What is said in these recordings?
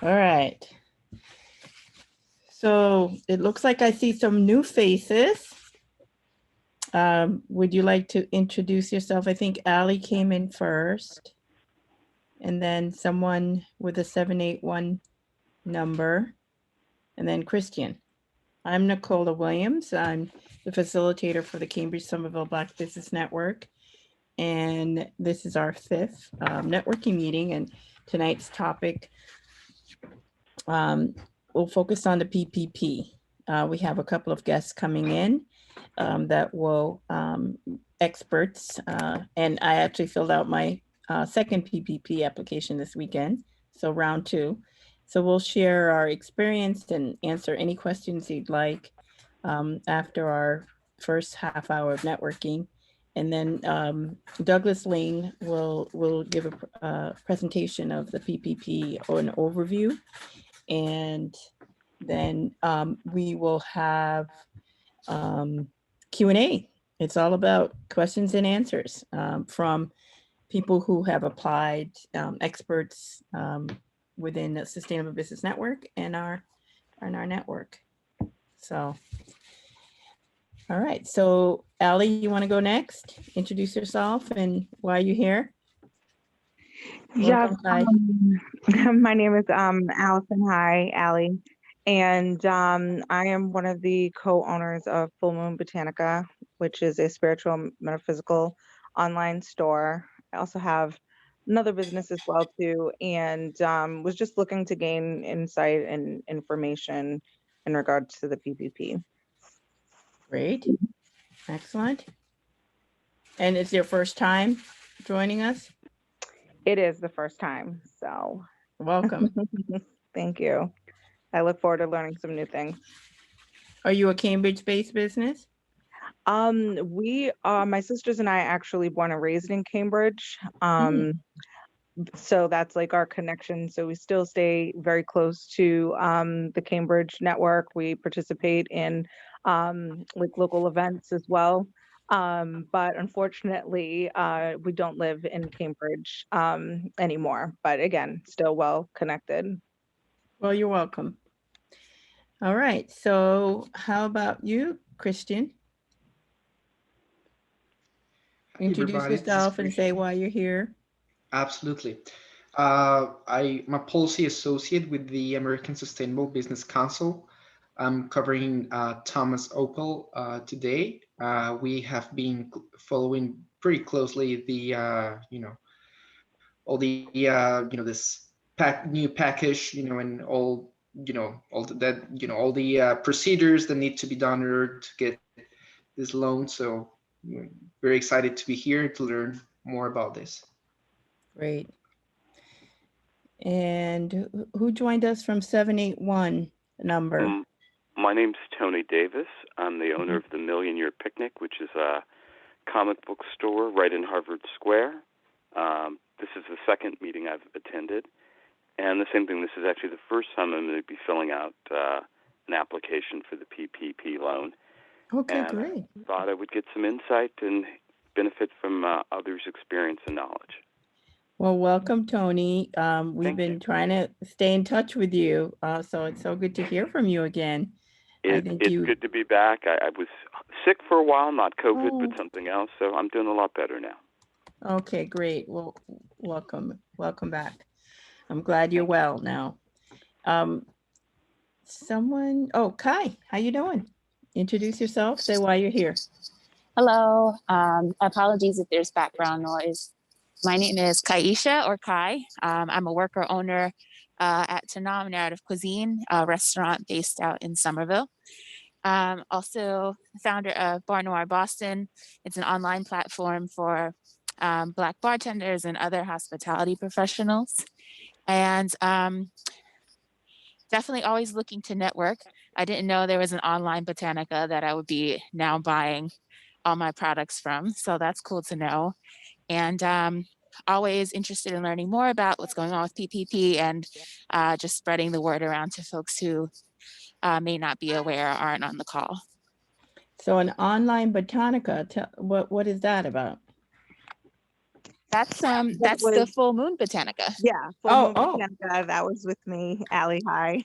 All right. So it looks like I see some new faces. Would you like to introduce yourself? I think Allie came in first, and then someone with a 781 number, and then Christian. I'm Nicola Williams. I'm the facilitator for the Cambridge-Somerville Black Business Network. And this is our fifth networking meeting. And tonight's topic will focus on the PPP. We have a couple of guests coming in that will experts. And I actually filled out my second PPP application this weekend. So round two. So we'll share our experience and answer any questions you'd like after our first half hour of networking. And then Douglas Lane will give a presentation of the PPP or an overview. And then we will have Q&A. It's all about questions and answers from people who have applied, experts within the Sustainable Business Network and our network. So, all right. So, Allie, you want to go next? Introduce yourself and why you're here. Yes, my name is Allison. Hi, Allie. And I am one of the co-owners of Full Moon Botanica, which is a spiritual metaphysical online store. I also have another business as well too, and was just looking to gain insight and information in regards to the PPP. Great. Excellent. And it's your first time joining us? It is the first time, so. Welcome. Thank you. I look forward to learning some new things. Are you a Cambridge-based business? My sisters and I actually born and raised in Cambridge. So that's like our connection. So we still stay very close to the Cambridge network. We participate in like local events as well. But unfortunately, we don't live in Cambridge anymore. But again, still well connected. Well, you're welcome. All right. So how about you, Christian? Introduce yourself and say why you're here. Absolutely. I'm a policy associate with the American Sustainable Business Council. I'm covering Thomas Opel today. We have been following pretty closely the, all the, this new package, and all, all that, all the procedures that need to be done in order to get this loan. So very excited to be here to learn more about this. Great. And who joined us from 781 number? My name's Tony Davis. I'm the owner of the Million Year Picnic, which is a comic book store right in Harvard Square. This is the second meeting I've attended. And the same thing, this is actually the first time I'm going to be filling out an application for the PPP loan. Okay, and great. I thought I would get some insight and benefit from others' experience and knowledge. Well, welcome, Tony. We've been trying to stay in touch with you, so it's so good to hear from you again. It's good to be back. I was sick for a while, not COVID, but something else, so I'm doing a lot better now. Okay, great. Well, welcome back. I'm glad you're well now. Kai, how you doing? Introduce yourself, say why you're here. Hello, apologies if there's background noise. My name is Kaisha or Kai. I'm a worker owner at Tanam Narrative Cuisine, a restaurant based out in Somerville. Also founder of Bar Noir Boston. It's an online platform for Black bartenders and other hospitality professionals. And definitely always looking to network. I didn't know there was an online Botanica that I would be now buying all my products from. So that's cool to know. And always interested in learning more about what's going on with PPP and just spreading the word around to folks who may not be aware or aren't on the call. So an online Botanica, what is that about? That's That that's the was, Full Moon Botanica. yeah, Full Oh, Moon oh, Botanica, that was with me, Allie. Hi.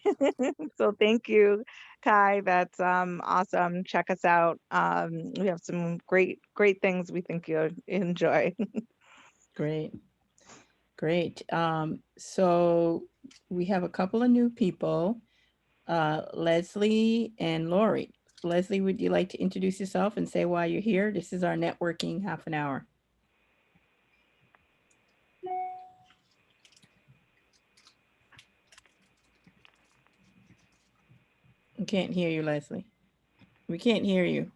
So thank you, Kai. That's awesome. Check us out. We have some great things we think you'll enjoy. great. Great. So we have a couple of new people, Leslie and Lori. Leslie, would you like to introduce yourself and say why you're here? This is our networking half an hour. We can't hear you, Leslie. We can't hear you.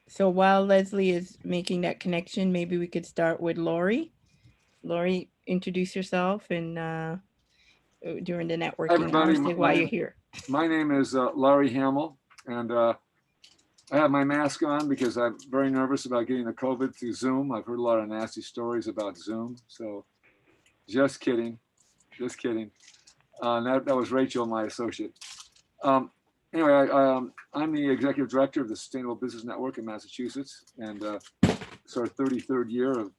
So while Leslie is making that connection, maybe we could start with Lori. Lori, introduce yourself and during the networking everybody. hour, say why you're here. My name is Larry Hamill, and I have my mask on because I'm very nervous about getting the COVID through Zoom. I've heard a lot of nasty stories about Zoom, so just kidding, just kidding. That was Rachel, my associate. Anyway, I'm the executive director of the Sustainable Business Network in Massachusetts, and it's our 33rd year of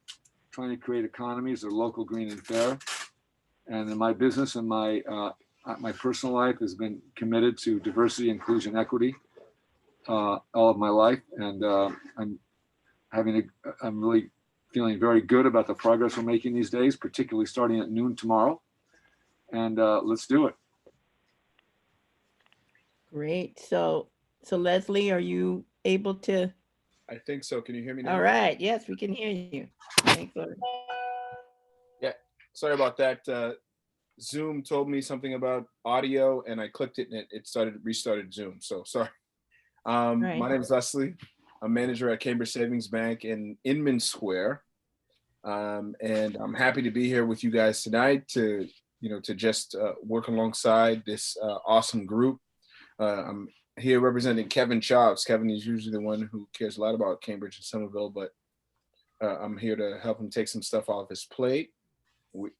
trying to create economies that are local, green, and fair. And in my business and my personal life has been committed to diversity, inclusion, equity all of my life. And I'm really feeling very good about the progress we're making these days, particularly starting at noon tomorrow. And let's do it. Great. So Leslie, are you able to? I think so. Can you hear me now? All right. Yes, we can hear you. Thanks, Lori. Yeah. Sorry about that. Zoom told me something about audio, and I clicked it, and it restarted Zoom. So sorry. Right. My name is Leslie. I'm manager at Cambridge Savings Bank in Inman Square, and I'm happy to be here with you guys tonight to just work alongside this awesome group. I'm here representing Kevin Chops. Kevin is usually the one who cares a lot about Cambridge and Somerville, but I'm here to help him take some stuff off his plate. We,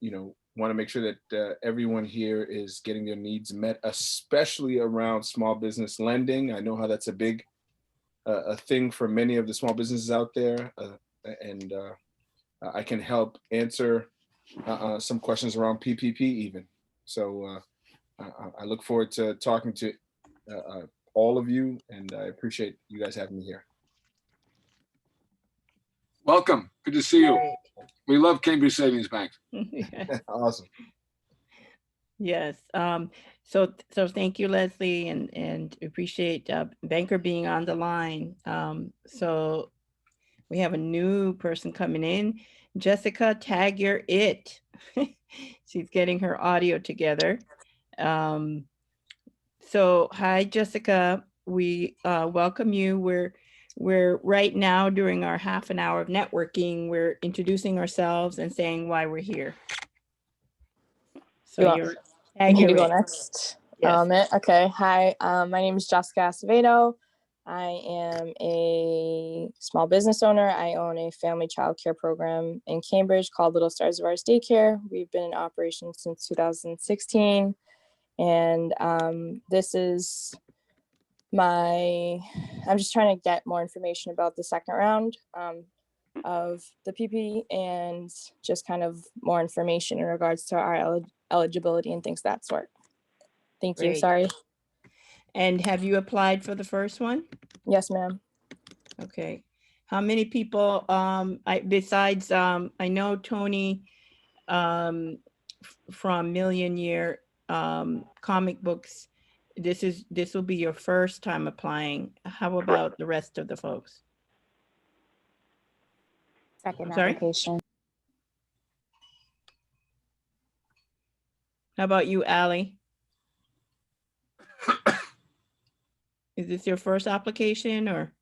want to make sure that everyone here is getting their needs met, especially around small business lending. I know how that's a big a thing for many of the small businesses out there, and I can help answer some questions around PPP even. So I look forward to talking to all of you, and I appreciate you guys having me here. Welcome. Good to see you. We love Cambridge Savings Bank. Awesome. Yes. So thank you, Leslie, and appreciate Banker being on the line. So we have a new person coming in. Jessica, tag your it. She's getting her audio together. So hi, Jessica. We welcome you. We're right now during our half an hour of networking. We're introducing ourselves and saying why we're here. So you're I need to go next. Yes. Okay. Hi. My name is Jessica Acevedo. I am a small business owner. I own a family child care program in Cambridge called Little Stars of Ours Daycare. We've been in operation since 2016. And this is I'm just trying to get more information about the second round of the PP and just kind of more information in regards to our eligibility and things of that sort. Thank you. Great. Sorry. And have you applied for the first one? Yes, ma'am. Okay. How many people, besides, I know Tony from Million Year Comic Books, this will be your first time applying. How about the rest of the folks? Second Sorry? application. How about you, Allie? Is this your first application or?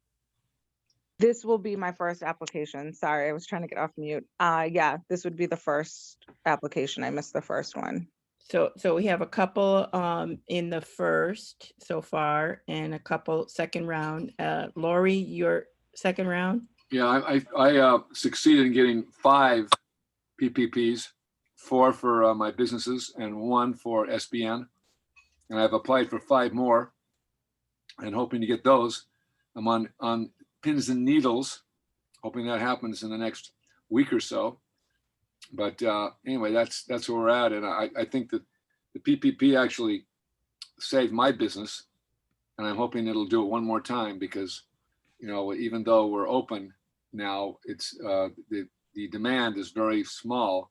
This will be my first application. Sorry, I was trying to get off mute. Yeah, this would be the first application. I missed the first one. So we have a couple in the first so far and a couple second round. Lori, your second round? Yeah, I succeeded in getting 5 PPPs, 4 for my businesses and 1 for SBN. And I've applied for 5 more and hoping to get those. I'm on pins and needles hoping that happens in the next week or so. But anyway, that's where we're at. And I think that the PPP actually saved my business, and I'm hoping it'll do it one more time because, you know, even though we're open now, it's the demand is very small,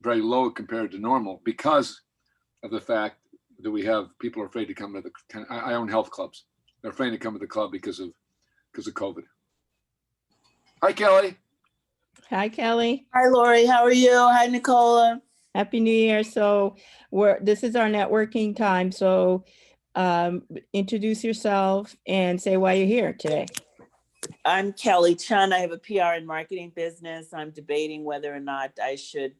very low compared to normal because of the fact that we have people are afraid to come to the. I own health clubs. They're afraid to come to the club because of COVID. Hi, Kelly. Hi, Kelly. Hi, Lori. How are you? Hi, Nicola. Happy New Year. So this is our networking time. So introduce yourself and say why you're here today. I'm Kelly Chun. I have a PR and marketing business. I'm debating whether or not I should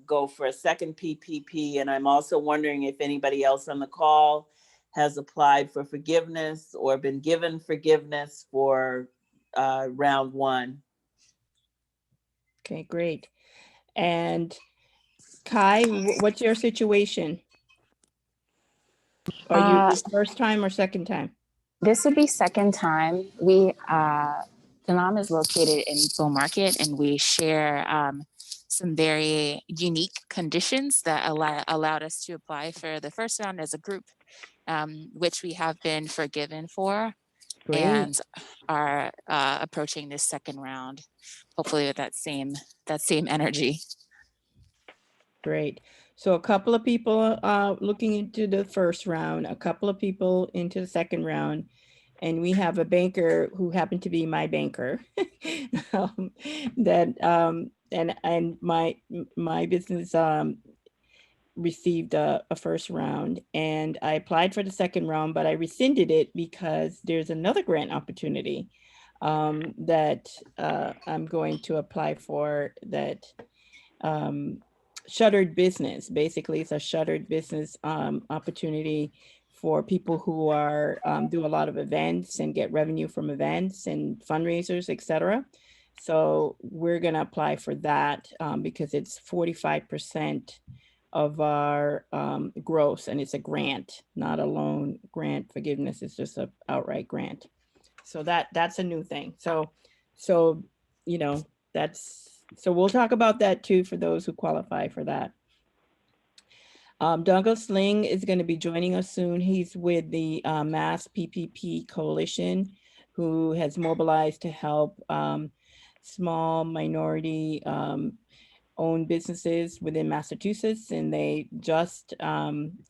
go for a second PPP. And I'm also wondering if anybody else on the call has applied for forgiveness or been given forgiveness for round one. Okay, great. And Kai, what's your situation? Are you first time or second time? This would be second time. We, Tanam is located in Full Market, and we share some very unique conditions that allowed us to apply for the first round as a group, which we have been forgiven for. Great. And are approaching this second round, hopefully with that same energy. Great. So a couple of people looking into the first round, a couple of people into the second round, and we have a banker who happened to be my banker and my business received a first round, and I applied for the second round, but I rescinded it because there's another grant opportunity that I'm going to apply for that shuttered business. Basically, it's a shuttered business opportunity for people who are do a lot of events and get revenue from events and fundraisers, etc. So we're going to apply for that because it's 45% of our gross, and it's a grant, not a loan grant forgiveness. It's just an outright grant. So that's a new thing. So you know, so we'll talk about that too for those who qualify for that. Douglas Ling is going to be joining us soon. He's with the Mass PPP Coalition, who has mobilized to help small minority owned businesses within Massachusetts, and they just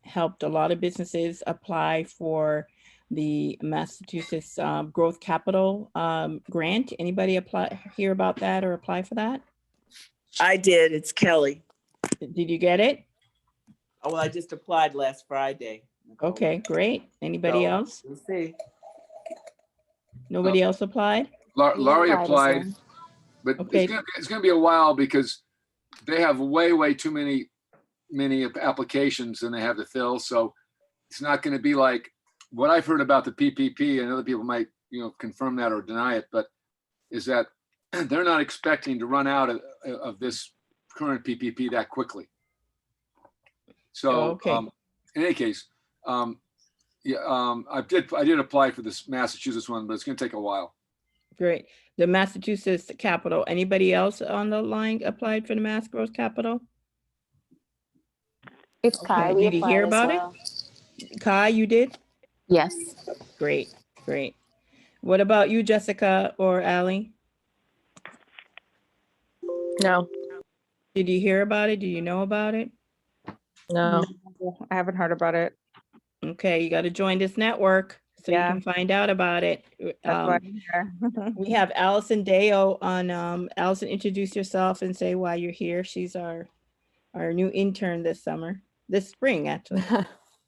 helped a lot of businesses apply for the Massachusetts Growth Capital grant. Anybody hear about that or apply for that? I did. It's Kelly. Did you get it? Oh, well, I just applied last Friday. Nicola. Okay, great. Anybody else? We'll see. Nobody else applied? Laurie applied, but okay. It's going to be a while because they have way too many applications than they have to fill. So it's not going to be like what I've heard about the PPP, and other people might, you know, confirm that or deny it, but is that they're not expecting to run out of this current PPP that quickly. So in any case, I did apply for this Massachusetts one, but it's going to take a while. Great. The Massachusetts Capital. Anybody else on the line applied for the Mass Growth Capital? It's Kai. Did you hear about it? Kai, you did? Yes. Great. What about you, Jessica or Allie? No. Did you hear about it? Do you know about it? No. I haven't heard about it. Okay, you got to join this network so you can find out about it. That's why I'm here. We have Allison Deo on. Allison, introduce yourself and say why you're here. She's our new intern this spring, actually.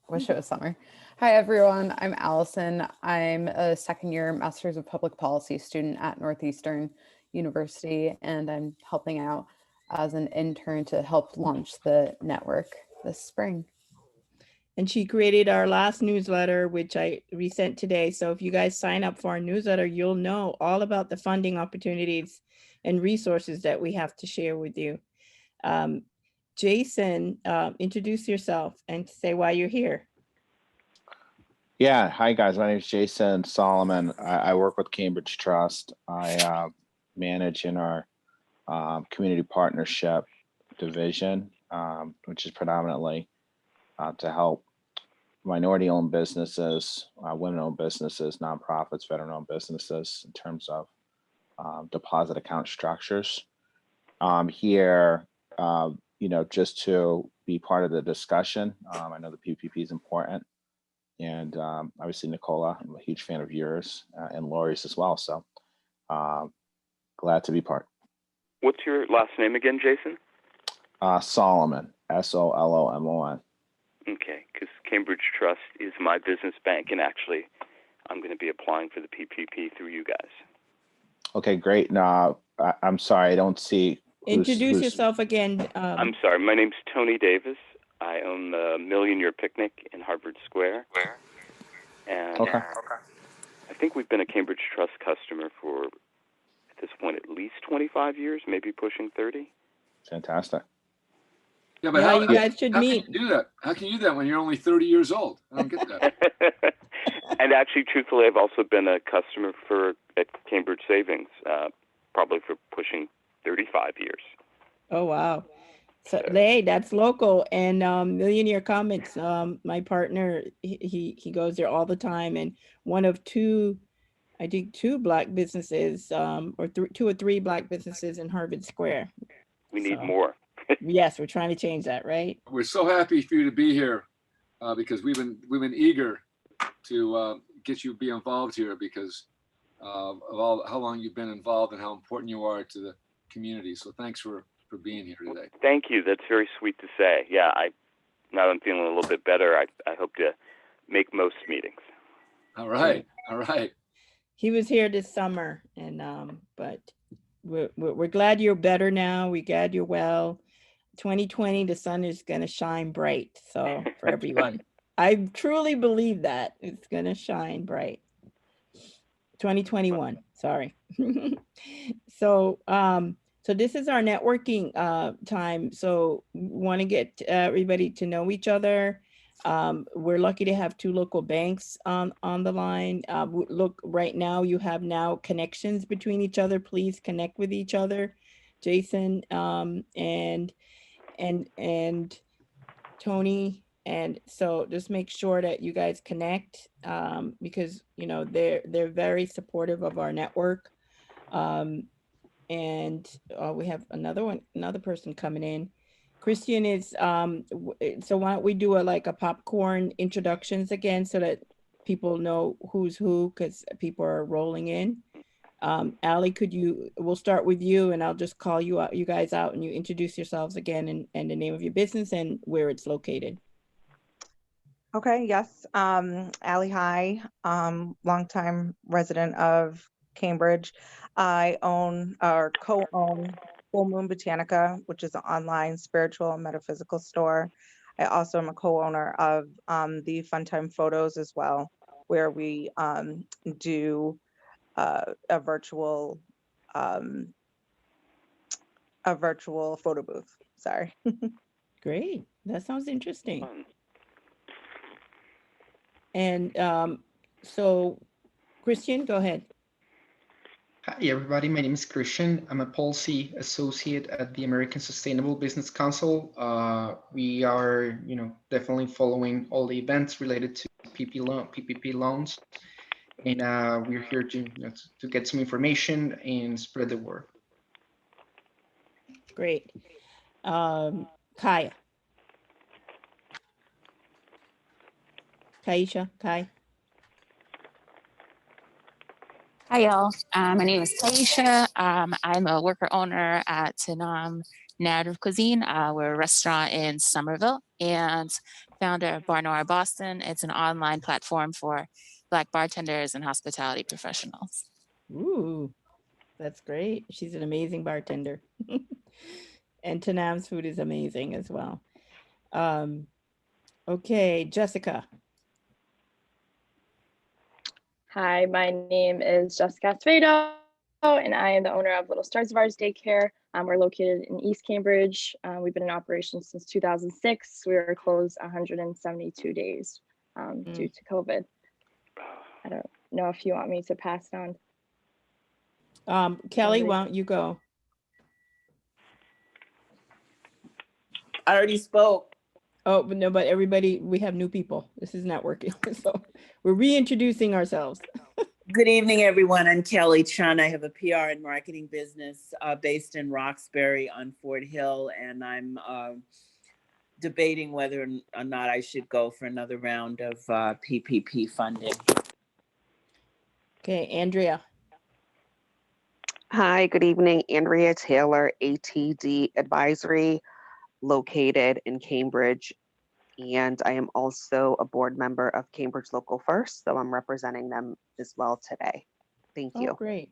Wish it was summer. Hi, everyone. I'm Allison. I'm a second-year Master's of Public Policy student at Northeastern University, and I'm helping out as an intern to help launch the network this spring. And she created our last newsletter, which I resent today. So if you guys sign up for our newsletter, you'll know all about the funding opportunities and resources that we have to share with you. Jason, introduce yourself and say why you're here. Yeah, hi guys, my name is Jason Solomon. I work with Cambridge Trust. I manage in our community partnership division, which is predominantly to help minority-owned businesses, women-owned businesses, nonprofits, veteran-owned businesses in terms of deposit account structures. Here, just to be part of the discussion. I know the PPP is important, and obviously Nicola, I'm a huge fan of yours and Lori's as well. So glad to be part. What's your last name again, Jason? Solomon, Solomon. Okay, because Cambridge Trust is my business bank, and actually, I'm going to be applying for the PPP through you guys. Okay, great. Now, I'm sorry, I don't see. Introduce yourself again. I'm sorry, my name's Tony Davis. I own the Million Year Picnic in Harvard Square. And Okay. I think we've been a Cambridge Trust customer for, at this point, at least 25 years, maybe pushing 30. Fantastic. Yeah, but Yeah, how, you guys should how meet. can you do that? How can you do that when you're only 30 years old? I don't get that. And actually, truthfully, I've also been a customer at Cambridge Savings, probably for pushing 35 years. Oh, wow. So, hey, that's local. And Million Year Comics, my partner, he goes there all the time. And one of two, I think two Black businesses, or two or three Black businesses in Harvard Square. We need more. Yes, we're trying to change that, right? We're so happy for you to be here because we've been eager to get you be involved here because of all how long you've been involved and how important you are to the community. So thanks for being here today. Thank you. That's very sweet to say. Yeah, now that I'm feeling a little bit better, I hope to make most meetings. All right. All right. He was here this summer, and but we're glad you're better now. We're glad you're well. 2020, the sun is going to shine bright. So for everyone, I truly believe that it's going to shine bright. 2021, sorry. So this is our networking time. So we want to get everybody to know each other. We're lucky to have two local banks on the line. Look, right now you have now connections between each other. Please connect with each other, Jason and Tony. And so just make sure that you guys connect because they're very supportive of our network. And we have another person coming in. Christian is so why don't we do a popcorn introductions again so that people know who's who, because people are rolling in. Allie, we'll start with you, and I'll just call you guys out, and you introduce yourselves again and the name of your business and where it's located. Okay, yes. Allie High, longtime resident of Cambridge. I own or co-own Full Moon Botanica, which is an online spiritual and metaphysical store. I also am a co-owner of the Funtime Photos as well, where we do a virtual photo booth. Sorry. Great. That sounds interesting. And so Christian, go ahead. Hi, everybody. My name is Christian. I'm a policy associate at the American Sustainable Business Council. We are, definitely following all the events related to PPP loans, and we're here to get some information and spread the word. Great. Kai. Kai. Hi, y'all. My name is Taisha. I'm a worker owner at Tanam Narrative Cuisine. We're a restaurant in Somerville, and founder of Bar Noir Boston. It's an online platform for Black bartenders and hospitality professionals. Ooh, that's great. She's an amazing bartender. And Tanam's food is amazing as well. Okay, Jessica. Hi, my name is Jessica Acevedo, and I am the owner of Little Stars of Ours Daycare. We're located in East Cambridge. We've been in operation since 2006. We were closed 172 days due to COVID. I don't know if you want me to pass it on. Kelly, why don't you go? I already spoke. Oh, but no, but everybody, we have new people. This is not working. So we're reintroducing ourselves. Good evening, everyone. I'm Kelly Chun. I have a PR and marketing business based in Roxbury on Fort Hill, and I'm debating whether or not I should go for another round of PPP funding. Okay, Andrea. Hi, good evening. Andrea Taylor, ATD Advisory, located in Cambridge. And I am also a board member of Cambridge Local First, so I'm representing them as well today. Thank you. Oh, great.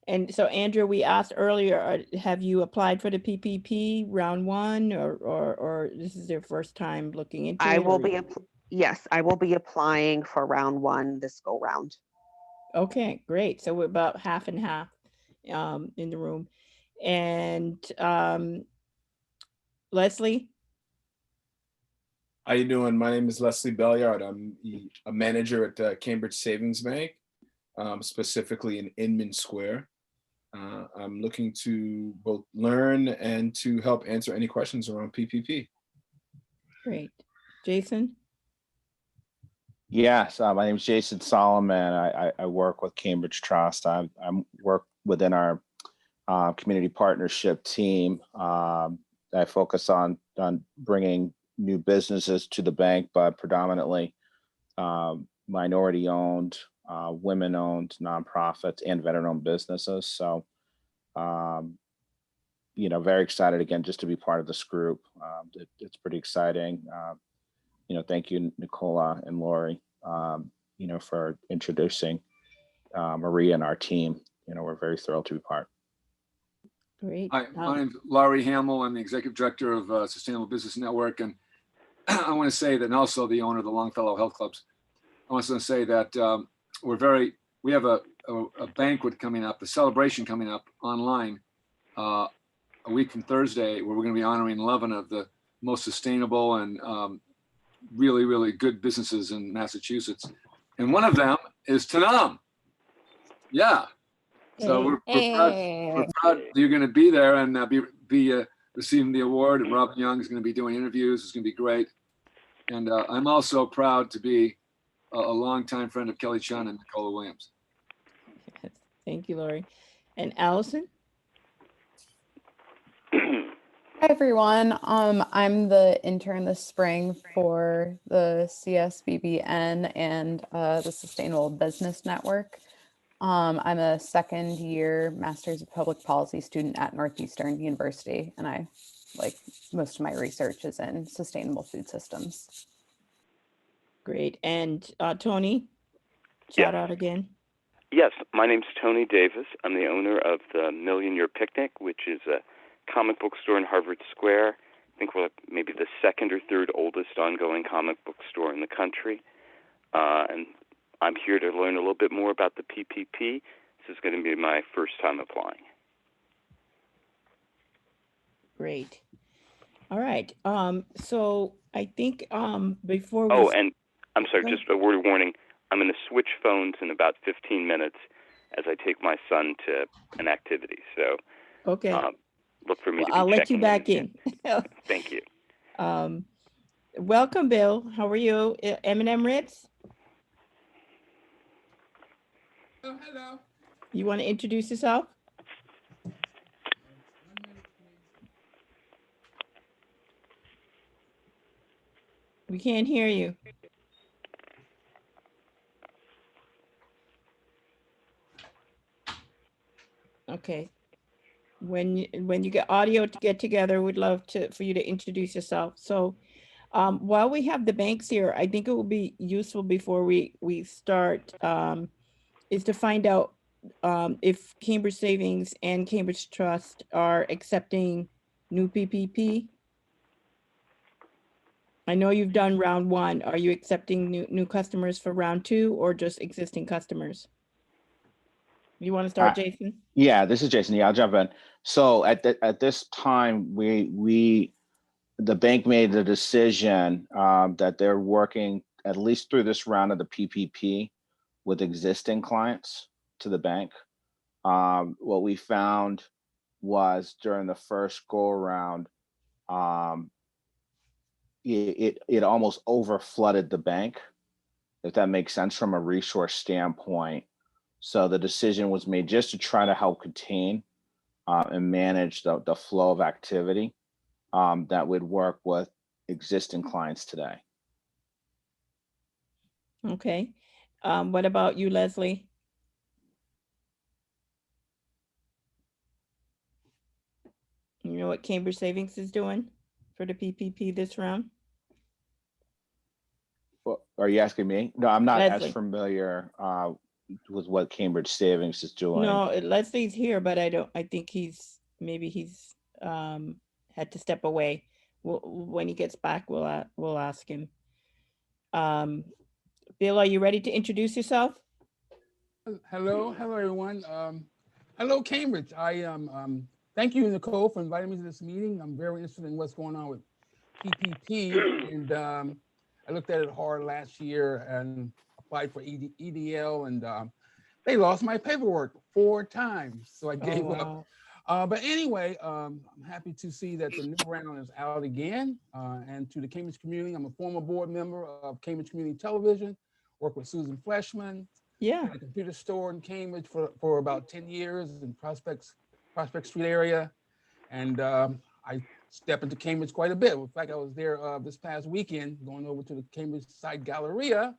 And so, Andrea, we asked earlier, have you applied for the PPP round one, or this is your first time looking into I it? will be, yes, I will be applying for round one this go round. Okay, great. So we're about half and half in the room. And Leslie? How you doing? My name is Leslie Belliard. I'm a manager at Cambridge Savings Bank, specifically in Inman Square. I'm looking to both learn and to help answer any questions around PPP. Great. Jason? Yes, my name is Jason Solomon. I work with Cambridge Trust. I work within our community partnership team. I focus on bringing new businesses to the bank, but predominantly minority-owned, women-owned nonprofits and veteran-owned businesses. So, you know, very excited again just to be part of this group. It's pretty exciting. You know, thank you, Nicola and Lori, you know, for introducing Maria and our team. You know, we're very thrilled to be part. Great. Hi, my name's Laurie Hamill. I'm the executive director of Sustainable Business Network. And I want to say that, and also the owner of the Longfellow Health Clubs. I want to say that we have a banquet coming up, the celebration coming up online a week from Thursday, where we're going to be honoring 11 of the most sustainable and really, really good businesses in Massachusetts. And one of them is Tanam. Yeah. So we're proud that you're going to be there and be receiving the award. And Robin Young is going to be doing interviews. It's going to be great. And I'm also proud to be a longtime friend of Kelly Chun and Nicola Williams. Yes. Thank you, Lori. And Allison? Hi, everyone. I'm the intern this spring for the CSBBN and the Sustainable Business Network. I'm a second year Master's of Public Policy student at Northeastern University, and I most of my research is in sustainable food systems. Great. And Tony, shout out again. Yes, my name's Tony Davis. I'm the owner of the Million Year Picnic, which is a comic book store in Harvard Square. I think we're maybe the second or third oldest ongoing comic book store in the country. And I'm here to learn a little bit more about the PPP. This is going to be my first time applying. Great. All right. So I think before we... Oh, and I'm sorry, just a word of warning. I'm going to switch phones in about 15 minutes as I take my son to an activity. So okay. Look for me to be I'll let you back in. Thank you. Welcome, Bill. How are you? M&M Ritz? Oh, hello. You want to introduce yourself? We can't hear you. Okay. When you get audio to get together, we'd love for you to introduce yourself. So while we have the banks here, I think it will be useful before we start is to find out if Cambridge Savings and Cambridge Trust are accepting new PPP. I know you've done round one. Are you accepting new customers for round two or just existing customers? You want to start, Jason? Yeah, this is Jason. Yeah, I'll jump in. So at this time, the bank made the decision that they're working at least through this round of the PPP with existing clients to the bank. What we found was during the first go around, it almost over flooded the bank, if that makes sense from a resource standpoint. So the decision was made just to try to help contain and manage the flow of activity that would work with existing clients today. Okay. What about you, Leslie? You know what Cambridge Savings is doing for the PPP this round? Well, are you asking me? No, I'm not Leslie. as familiar with what Cambridge Savings is doing. No, Leslie's here, but I think he's had to step away. When he gets back, we'll ask him. Bill, are you ready to introduce yourself? Hello, everyone. Hello, Cambridge. I thank you, Nicole, for inviting me to this meeting. I'm very interested in what's going on with PPP, and I looked at it hard last year and applied for EDL, and they lost my paperwork 4 times, so I gave up. But anyway, I'm happy to see that the new round is out again. And to the Cambridge community, I'm a former board member of Cambridge Community Television, work with Susan Fleshman. Yeah. At a computer store in Cambridge for about 10 years in Prospect Street area. And I step into Cambridge quite a bit. In fact, I was there this past weekend, going over to the Cambridge Side Galleria,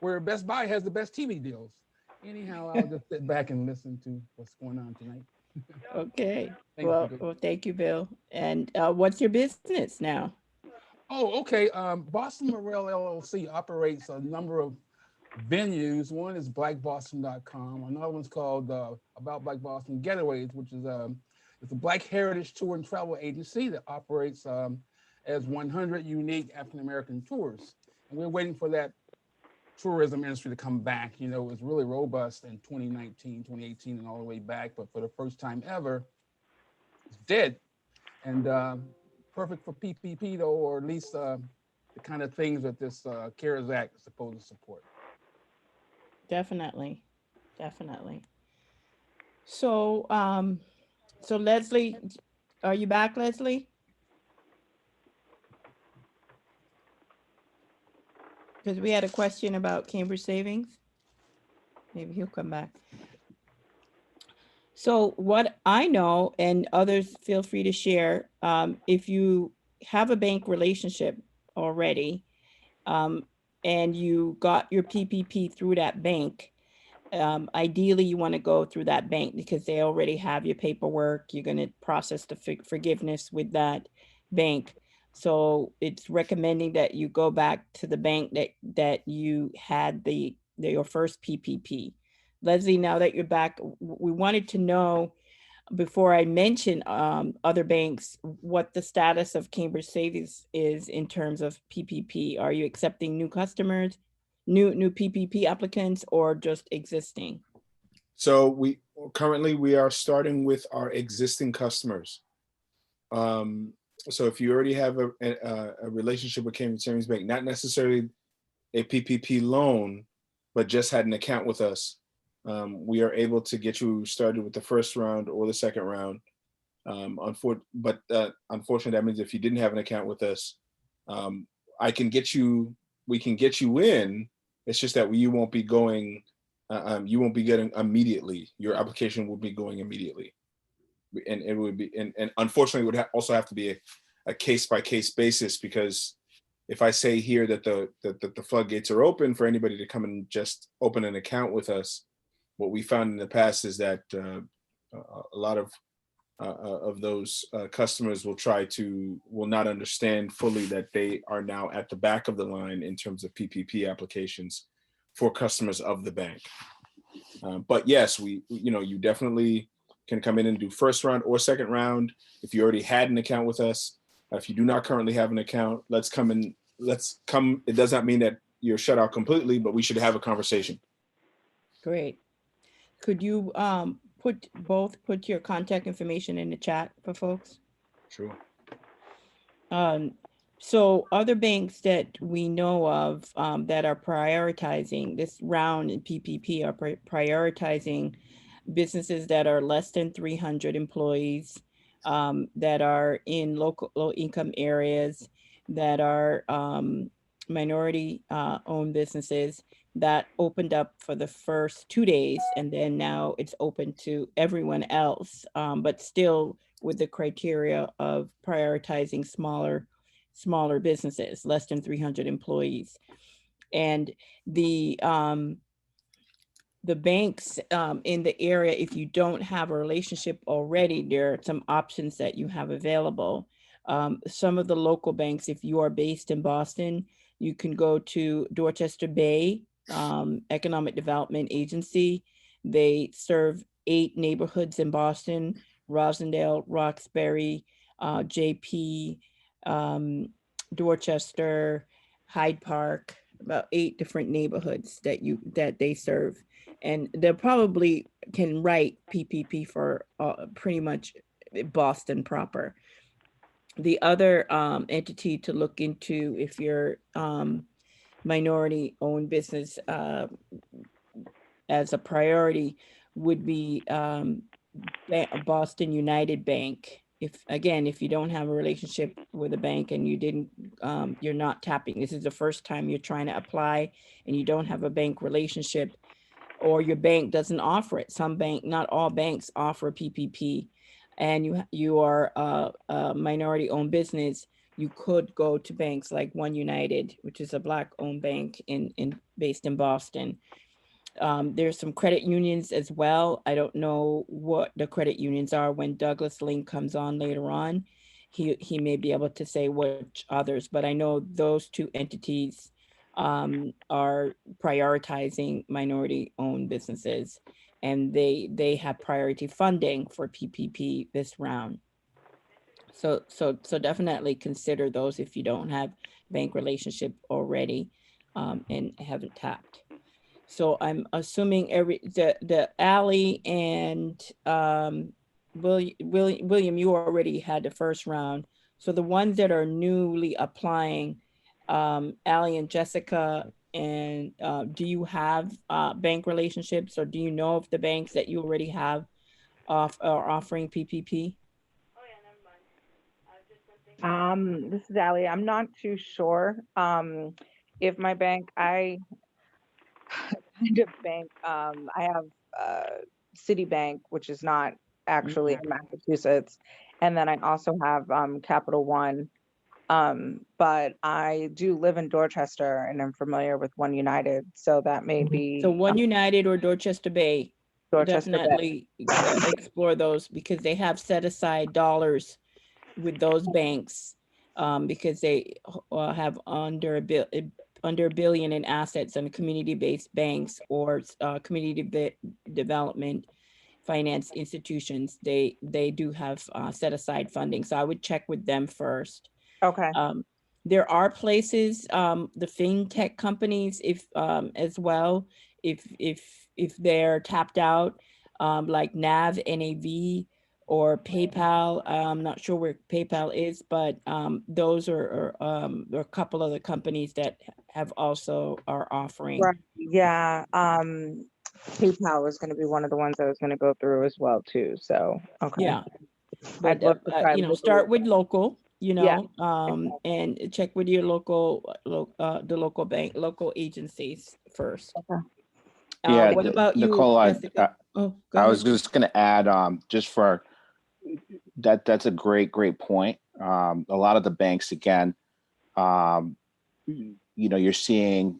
where Best Buy has the best TV deals. Anyhow, I'll just sit back and listen to what's going on tonight. Okay. Thank you. Well, thank you, Bill. And what's your business now? Oh, okay. Boston Morel LLC operates a number of venues. One is blackboston.com. Another one's called About Black Boston Getaways, which is it's a Black Heritage Tour and Travel agency that operates as 100 unique African-American tours. And we're waiting for that tourism industry to come back. You know, it was really robust in 2019, 2018, and all the way back. But for the first time ever, it's dead. And perfect for PPP, though, or at least the kind of things that this CARES Act is supposed to support. Definitely. So, so Leslie, are you back, Leslie? Because we had a question about Cambridge Savings. Maybe he'll come back. So what I know, and others feel free to share, if you have a bank relationship already, and you got your PPP through that bank, ideally you want to go through that bank because they already have your paperwork. You're going to process the forgiveness with that bank. So it's recommending that you go back to the bank that you had your first PPP. Leslie, now that you're back, we wanted to know, before I mention other banks, what the status of Cambridge Savings is in terms of PPP. Are you accepting new customers, new PPP applicants, or just existing? So we are starting with our existing customers. So if you already have a relationship with Cambridge Savings Bank, not necessarily a PPP loan, but just had an account with us, we are able to get you started with the first round or the second round. Unfortunately, that means if you didn't have an account with us, we can get you in. It's just that you won't be going, you won't be getting immediately. Your application will be going immediately. And it would be, and unfortunately, it would also have to be a case-by-case basis, because if I say here that the floodgates are open for anybody to come and just open an account with us, what we found in the past is that a lot of those customers will not understand fully that they are now at the back of the line in terms of PPP applications for customers of the bank. But yes, you definitely can come in and do first round or second round. If you already had an account with us, if you do not currently have an account, let's come. It does not mean that you're shut out completely, but we should have a conversation. Great. Could you put your contact information in the chat for folks? Sure. So other banks that we know of that are prioritizing this round in PPP are prioritizing businesses that are less than 300 employees, that are in low income areas, that are minority owned businesses, that opened up for the first 2 days, and then now it's open to everyone else, but still with the criteria of prioritizing smaller businesses, less than 300 employees. And the banks in the area, if you don't have a relationship already, there are some options that you have available. Some of the local banks, if you are based in Boston, you can go to Dorchester Bay Economic Development Agency. They serve 8 neighborhoods in Boston: Rosendale, Roxbury, JP, Dorchester, Hyde Park, about 8 different neighborhoods that they serve. And they probably can write PPP for pretty much Boston proper. The other entity to look into, if you're minority owned business as a priority, would be Boston United Bank. If you don't have a relationship with a bank and you're not tapping, this is the first time you're trying to apply and you don't have a bank relationship, or your bank doesn't offer it. Not all banks offer PPP, and you are a minority owned business, you could go to banks like One United, which is a Black owned bank based in Boston. There's some credit unions as well. I don't know what the credit unions are. When Douglas Link comes on later on, he may be able to say which others, but I know those 2 entities are prioritizing minority owned businesses, and they have priority funding for PPP this round. So definitely consider those if you don't have bank relationship already and haven't tapped. So I'm assuming the Ally and William, you already had the first round. So the ones that are newly applying, Ally and Jessica, and do you have bank relationships, or do you know if the banks that you already have are offering PPP? This is Allie. I'm not too sure. If my bank, I kind of bank, I have Citibank, which is not actually in Massachusetts. And then I also have Capital One. But I do live in Dorchester and I'm familiar with One United. So that may be. So One United or Dorchester Bay, Dorchester definitely explore those, because they have set aside dollars with those banks because they have under a billion in assets, and community-based banks or community development finance institutions, they do have set aside funding. So I would check with them first. Okay. There are places, the fintech companies, if as well, if they're tapped out, like NAV, or PayPal. I'm not sure where PayPal is, but those are a couple of the companies that have also are offering. Right. Yeah. PayPal is going to be one of the ones I was going to go through as well too. So okay. Yeah. I'd But love to try start with local, Yeah. and check with your the local bank, local agencies first. Okay. Yeah, What about Nicole, you, Jessica? Go I was ahead. just going to add, just for that's a great point. A lot of the banks, again, you're seeing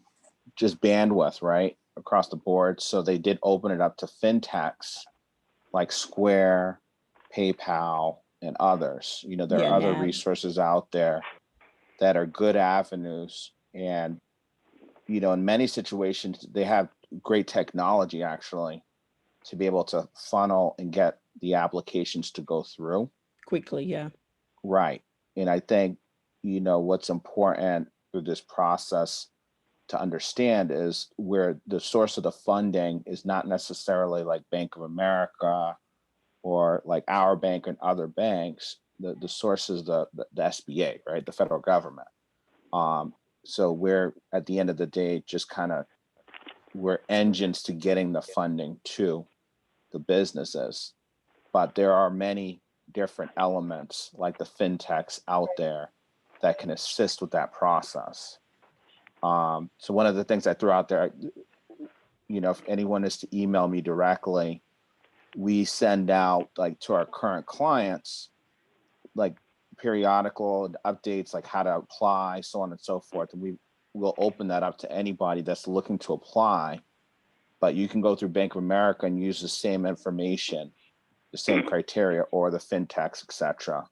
just bandwidth, right, across the board. So they did open it up to fintechs like Square, PayPal, and others. There are other NAV. resources out there that are good avenues. And, in many situations, they have great technology actually to be able to funnel and get the applications to go through Quickly, yeah. right. And I think what's important through this process to understand is where the source of the funding is not necessarily like Bank of America or like our bank and other banks. The source is the SBA, right, the federal government. So we're, at the end of the day, just we're engines to getting the funding too. the businesses, but there are many different elements like the fintechs out there that can assist with that process. So one of the things I threw out there, if anyone is to email me directly, we send out like to our current clients, like periodical updates, like how to apply, so on and so forth. And we will open that up to anybody that's looking to apply, but you can go through Bank of America and use the same information, the same criteria, or the fintechs, etc.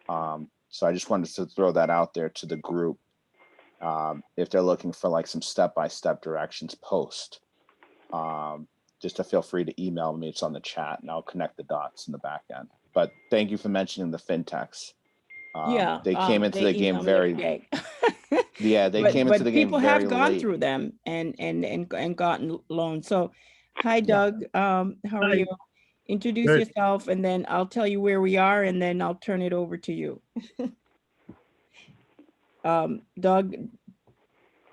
So I just wanted to throw that out there to the group. If they're looking for like some step-by-step directions post, just to feel free to email me. It's on the chat and I'll connect the dots in the back end. But thank you for mentioning the fintechs. They came into the game very, yeah, they came into the game people very have gone late. through them and gotten loans. So, hi, Doug. How are you? Introduce Good. yourself, and then I'll tell you where we are, and then I'll turn it over to you. Doug,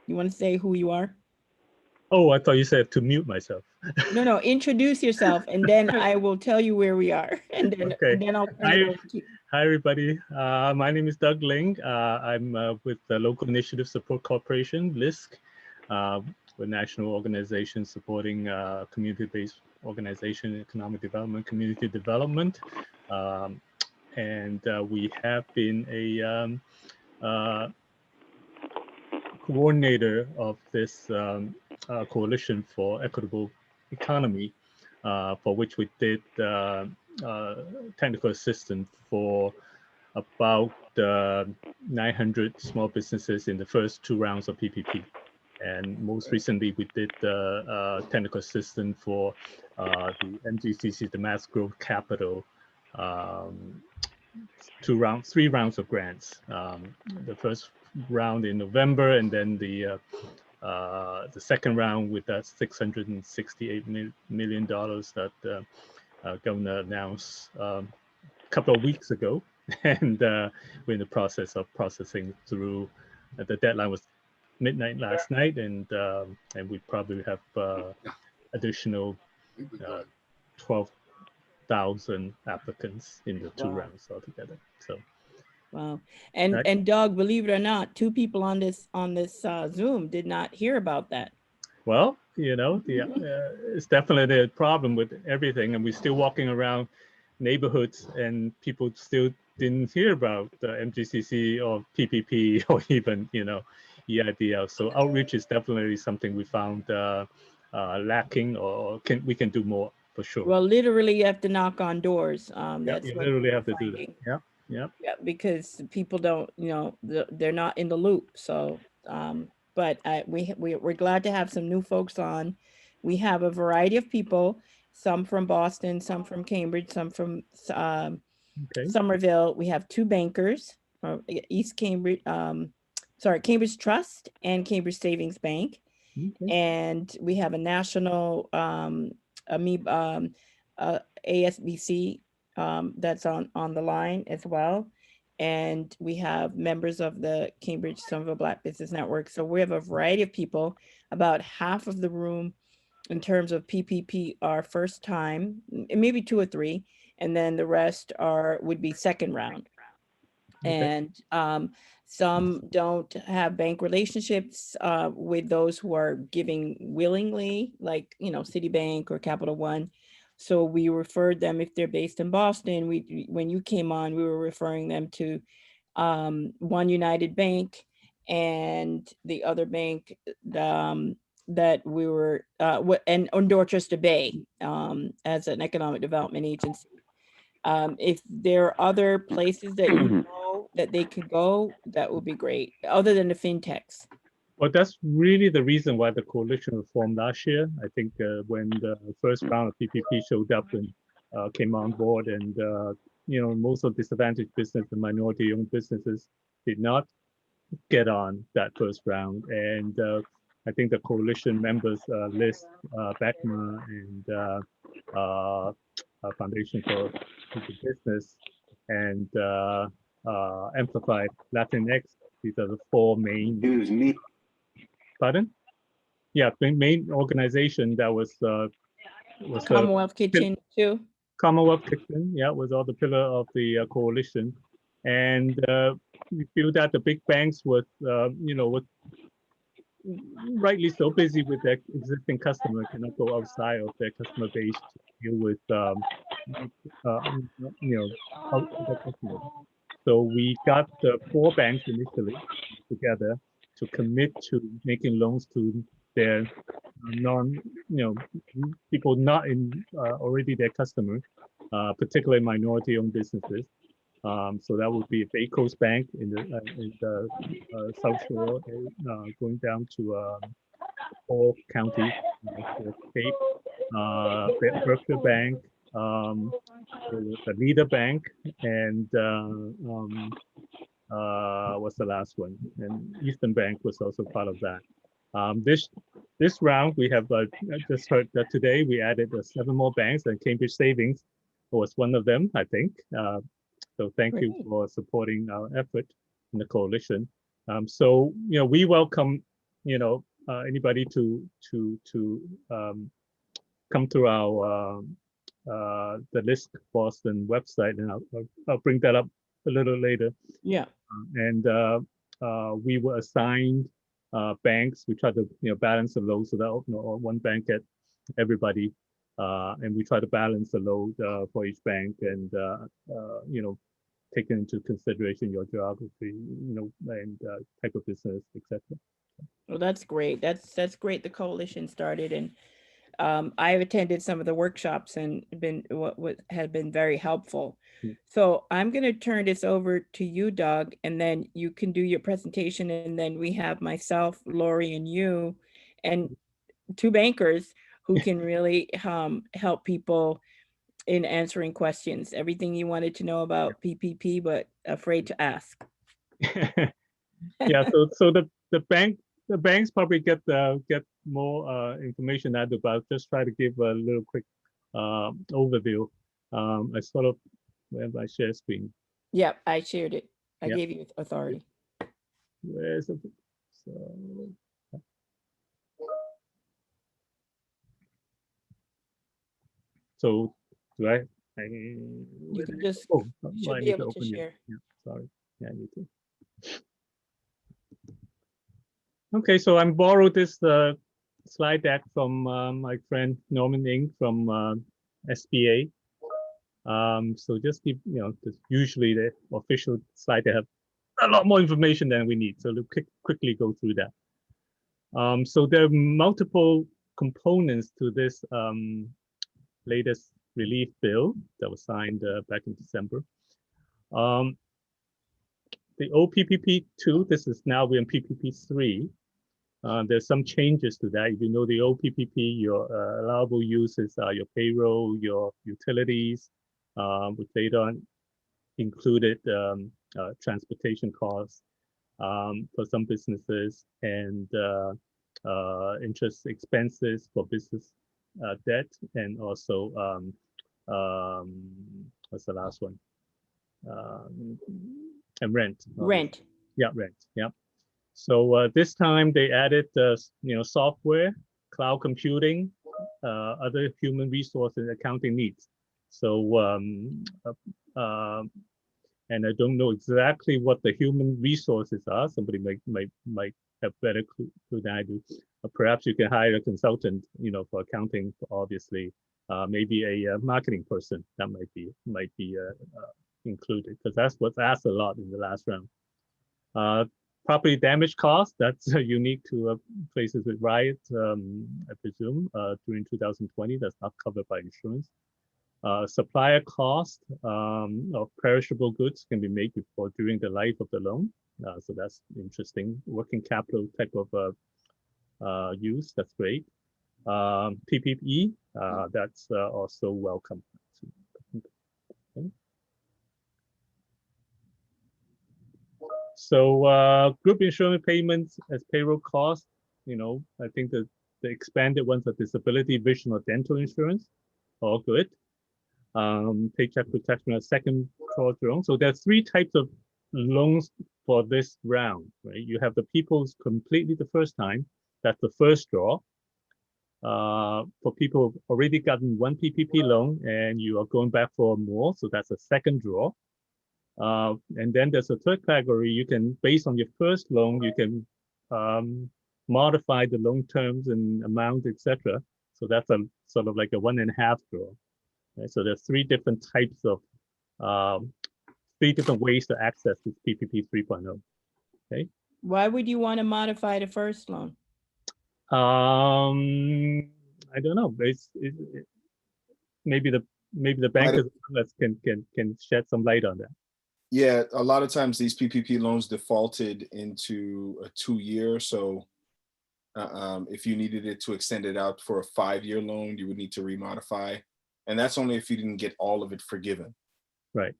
you want to say who you are? Oh, I thought you said to mute myself. No, introduce yourself, and then I will tell you where we are, and then, Okay. and then I'll turn it over to you. Hi, everybody. My name is Doug Ling. I'm with the Local Initiative Support Corporation, LISC. We're a national organization supporting community-based organization, economic development, community development. And we have been a coordinator of this coalition for equitable economy, for which we did technical assistance for about 900 small businesses in the first 2 rounds of PPP. And most recently, we did technical assistance for the MGCC, the Mass Growth Capital, 3 rounds of grants. The first round in November, and then the second round with that $668 million that Governor announced a couple of weeks ago, and we're in the process of processing through. The deadline was midnight last night, and we probably have additional 12,000 applicants in the 2 rounds altogether. So. Wow. And Doug, believe it or not, 2 people on this Zoom did not hear about that. Well, it's definitely a problem with everything, and we're still walking around neighborhoods and people still didn't hear about the MGCC or PPP or even, EIDL. So outreach is definitely something we found lacking, or we can do more for sure. Well, literally you have to knock on doors. That's you what literally we're have to do finding. that. Yeah, because people don't, they're not in the loop. So, but we're glad to have some new folks on. We have a variety of people, some from Boston, some from Cambridge, some from Somerville. We have 2 bankers from East Cambridge, Cambridge Trust and Cambridge Savings Bank. Okay. And we have a national ASBC that's on the line as well. And we have members of the Cambridge-Somerville Black Business Network. So we have a variety of people. About half of the room in terms of PPP are first time, maybe 2 or 3, and then the rest would be second round. Okay. And some don't have bank relationships with those who are giving willingly, like, Citibank or Capital One. So we referred them, if they're based in Boston, when you came on, we were referring them to One United Bank, and the other bank that we were, and Dorchester Bay as an economic development agency. If there are other places that you know that they could go, that would be great, other than the fintechs. Well, that's really the reason why the coalition was formed last year. I think when the first round of PPP showed up and came on board, and most of disadvantaged business and minority-owned businesses did not get on that first round. And I think the coalition members list BACMA and Foundation for Business and Amplified Latinx. These are the 4 main. Pardon? Yeah, the main organization that was was the Commonwealth Kitchen too. Commonwealth Kitchen, yeah, was all the pillar of the coalition, and we feel that the big banks were, were rightly so busy with their existing customer, cannot go outside of their customer base to deal with, other customers. So we got the 4 banks initially together to commit to making loans to their people not in already their customer, particularly minority-owned businesses. So that would be Bay Coast Bank in the South Shore, going down to all counties, Cape, Berkshire Bank, the Leader Bank, and what's the last one? And Eastern Bank was also part of that. This round, we have just heard that today we added 7 more banks, and Cambridge Savings was one of them, I think. So thank you for supporting our effort in the coalition. So we welcome anybody to come to our the List Boston website, and I'll bring that up a little later. Yeah. And we were assigned banks. We try to balance the load so that one bank get everybody, and we try to balance the load for each bank, and taking into consideration your geography, and type of business, etc. Well, that's great. That's great. The coalition started, and I've attended some of the workshops and been what has been very helpful. So I'm going to turn this over to you, Doug, and then you can do your presentation, and then we have myself, Lori, and you, and 2 bankers who can really help people in answering questions, everything you wanted to know about PPP, but afraid to ask. Yeah, so the banks probably get more information out about. Just try to give a little quick overview. I sort of have my share screen. Yeah, I shared it. I Yep. gave you authority. Where's it? So do I? You can just should I be need able to open it. share. Yeah, sorry. Yeah, I need to. Okay, so I borrowed this slide deck from my friend Norman Ng from SBA. So just keep, usually the official slide, they have a lot more information than we need. So we'll quickly go through that. So there are multiple components to this latest relief bill that was signed back in December. The OPPP 2, this is now we're in PPP 3. There's some changes to that. If you know the OPPP, your allowable uses are your payroll, your utilities, which later on included transportation costs for some businesses, and interest expenses for business debt, and also what's the last one? And rent. Rent. Yeah, rent. Yeah. So this time they added software, cloud computing, other human resources accounting needs. So and I don't know exactly what the human resources are. Somebody might have better clue than I do. Perhaps you can hire a consultant, for accounting, obviously. Maybe a marketing person that might be included, because that's what's asked a lot in the last round. Property damage costs, that's unique to places with riots, I presume, during 2020. That's not covered by insurance. Supplier cost of perishable goods can be made before during the life of the loan. So that's interesting. Working capital type of use, that's great. PPP, that's also welcome. Okay. So group insurance payments as payroll costs, I think the expanded ones are disability, vision, or dental insurance, all good. Paycheck protection as second draw loan. So there's 3 types of loans for this round, right? You have the people's completely the first time, that's the first draw. for people who've already gotten one PPP loan and you are going back for more, so that's a second draw. And then there's a third category. You can, based on your first loan, you can modify the loan terms and amount, etc. So that's a sort of like a 1.5 draw. Right? So there's three different types of, three different ways to access this PPP 3.0. Okay. Why would you want to modify the first loan? I don't know. Maybe the bankers can shed some light on that. Yeah, a lot of times these PPP loans defaulted into a 2-year. So if you needed it to extend it out for a 5-year loan, you would need to remodify. And that's only if you didn't get all of it forgiven. Right.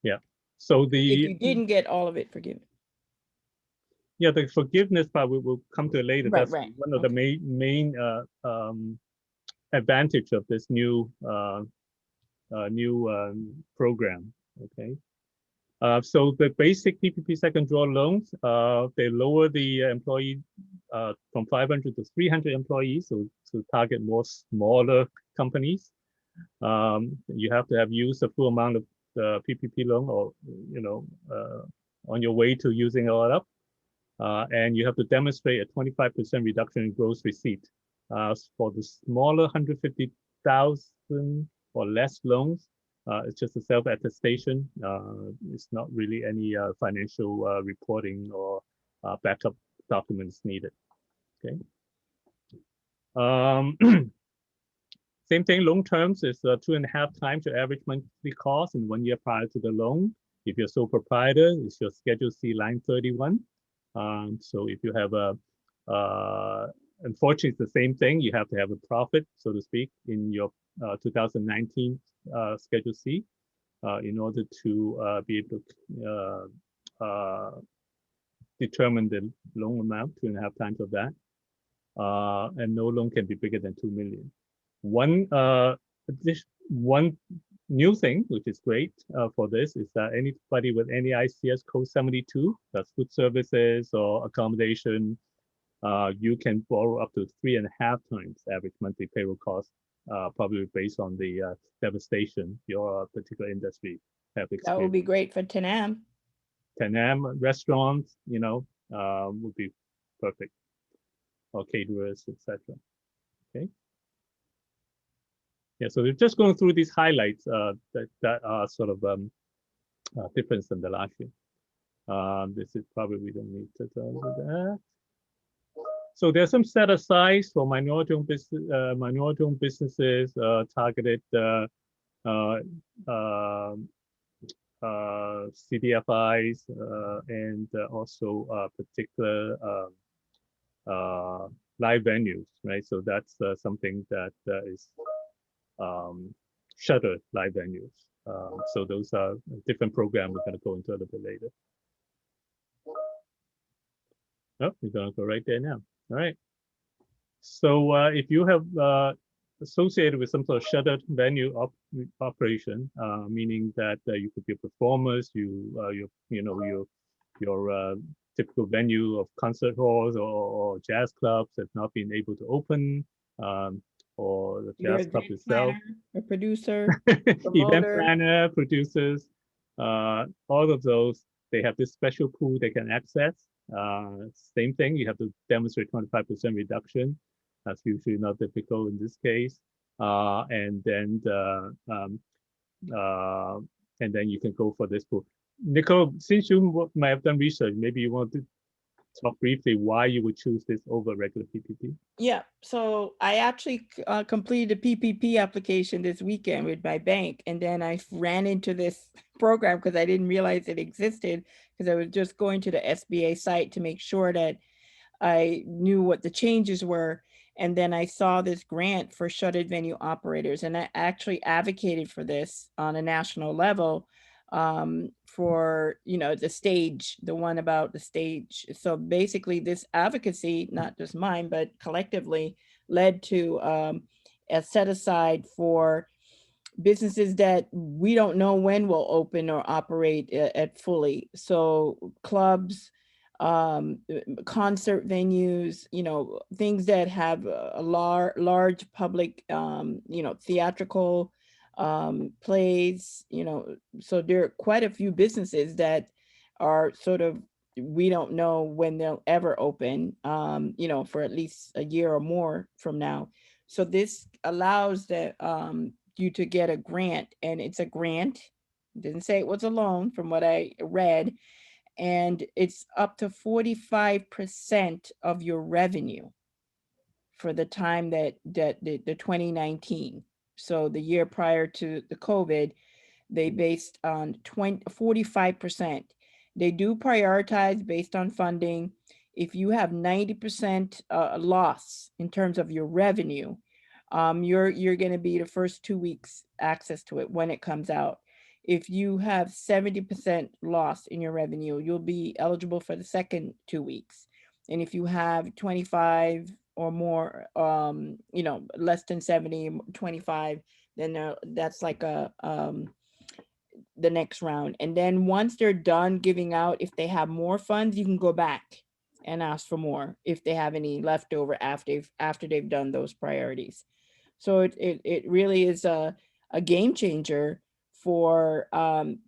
Yeah. So if you didn't get all of it forgiven. Yeah, the forgiveness part we'll come to it later. Right, That's right. one of the main advantage of this new program. Okay. So the basic PPP second draw loans, they lower the employee from 500 to 300 employees, so to target more smaller companies. You have to have used a full amount of the PPP loan, or on your way to using it all up, and you have to demonstrate a 25% reduction in gross receipt. For the smaller 150,000 or less loans, it's just a self-attestation. It's not really any financial reporting or backup documents needed. Okay. Same thing, loan terms is 2.5 times your average monthly cost in 1 year prior to the loan. If you're sole proprietor, it's your Schedule C line 31. So if you have unfortunately, it's the same thing. You have to have a profit, so to speak, in your 2019 Schedule C in order to be able to determine the loan amount, 2.5 times of that. And no loan can be bigger than 2 million. One new thing, which is great for this, is that anybody with any ICS code 72, that's food services or accommodation, you can borrow up to 3.5 times average monthly payroll cost, probably based on the devastation your particular industry have experienced. That would be great for TNAM. TNAM restaurants, would be perfect, or caterers, etc. Okay. Yeah, so we're just going through these highlights that are sort of different than the last year. This is probably, we don't need to tell you that. So there's some set aside for minority-owned businesses, targeted CDFIs, and also particular live venues, right? So that's something that is shuttered live venues. So those are a different program we're going to go into a little bit later. Oh, we're going to go right there now. All right. So if you have associated with some sort of shuttered venue operation, meaning that you could be performers, your typical venue of concert halls or jazz clubs have not been able to open, or the jazz club itself, a producer, event planner, producers, all of those, they have this special pool they can access. Same thing, you have to demonstrate 25% reduction. That's usually not difficult in this case. And then you can go for this pool. Nicole, since you might have done research, maybe you want to talk briefly why you would choose this over regular PPP. Yeah, so I actually completed a PPP application this weekend with my bank, and then I ran into this program because I didn't realize it existed, because I was just going to the SBA site to make sure that I knew what the changes were. And then I saw this grant for shuttered venue operators, and I actually advocated for this on a national level for, the stage, the one about the stage. So basically this advocacy, not just mine, but collectively led to a set aside for businesses that we don't know when will open or operate at fully. So clubs, concert venues, things that have a large public, theatrical plays, so there are quite a few businesses that are sort of, we don't know when they'll ever open, for at least a year or more from now. So this allows you to get a grant, and it's a grant. Didn't say it was a loan from what I read, and it's up to 45% of your revenue for the time that the 2019. So the year prior to the COVID, they based on 45%. They do prioritize based on funding. If you have 90% loss in terms of your revenue, you're going to be the first 2 weeks access to it when it comes out. If you have 70% loss in your revenue, you'll be eligible for the second 2 weeks. And if you have 25 or more, less than 70, 25, then that's like the next round. And then once they're done giving out, if they have more funds, you can go back and ask for more if they have any left over after they've done those priorities. So it really is a game changer for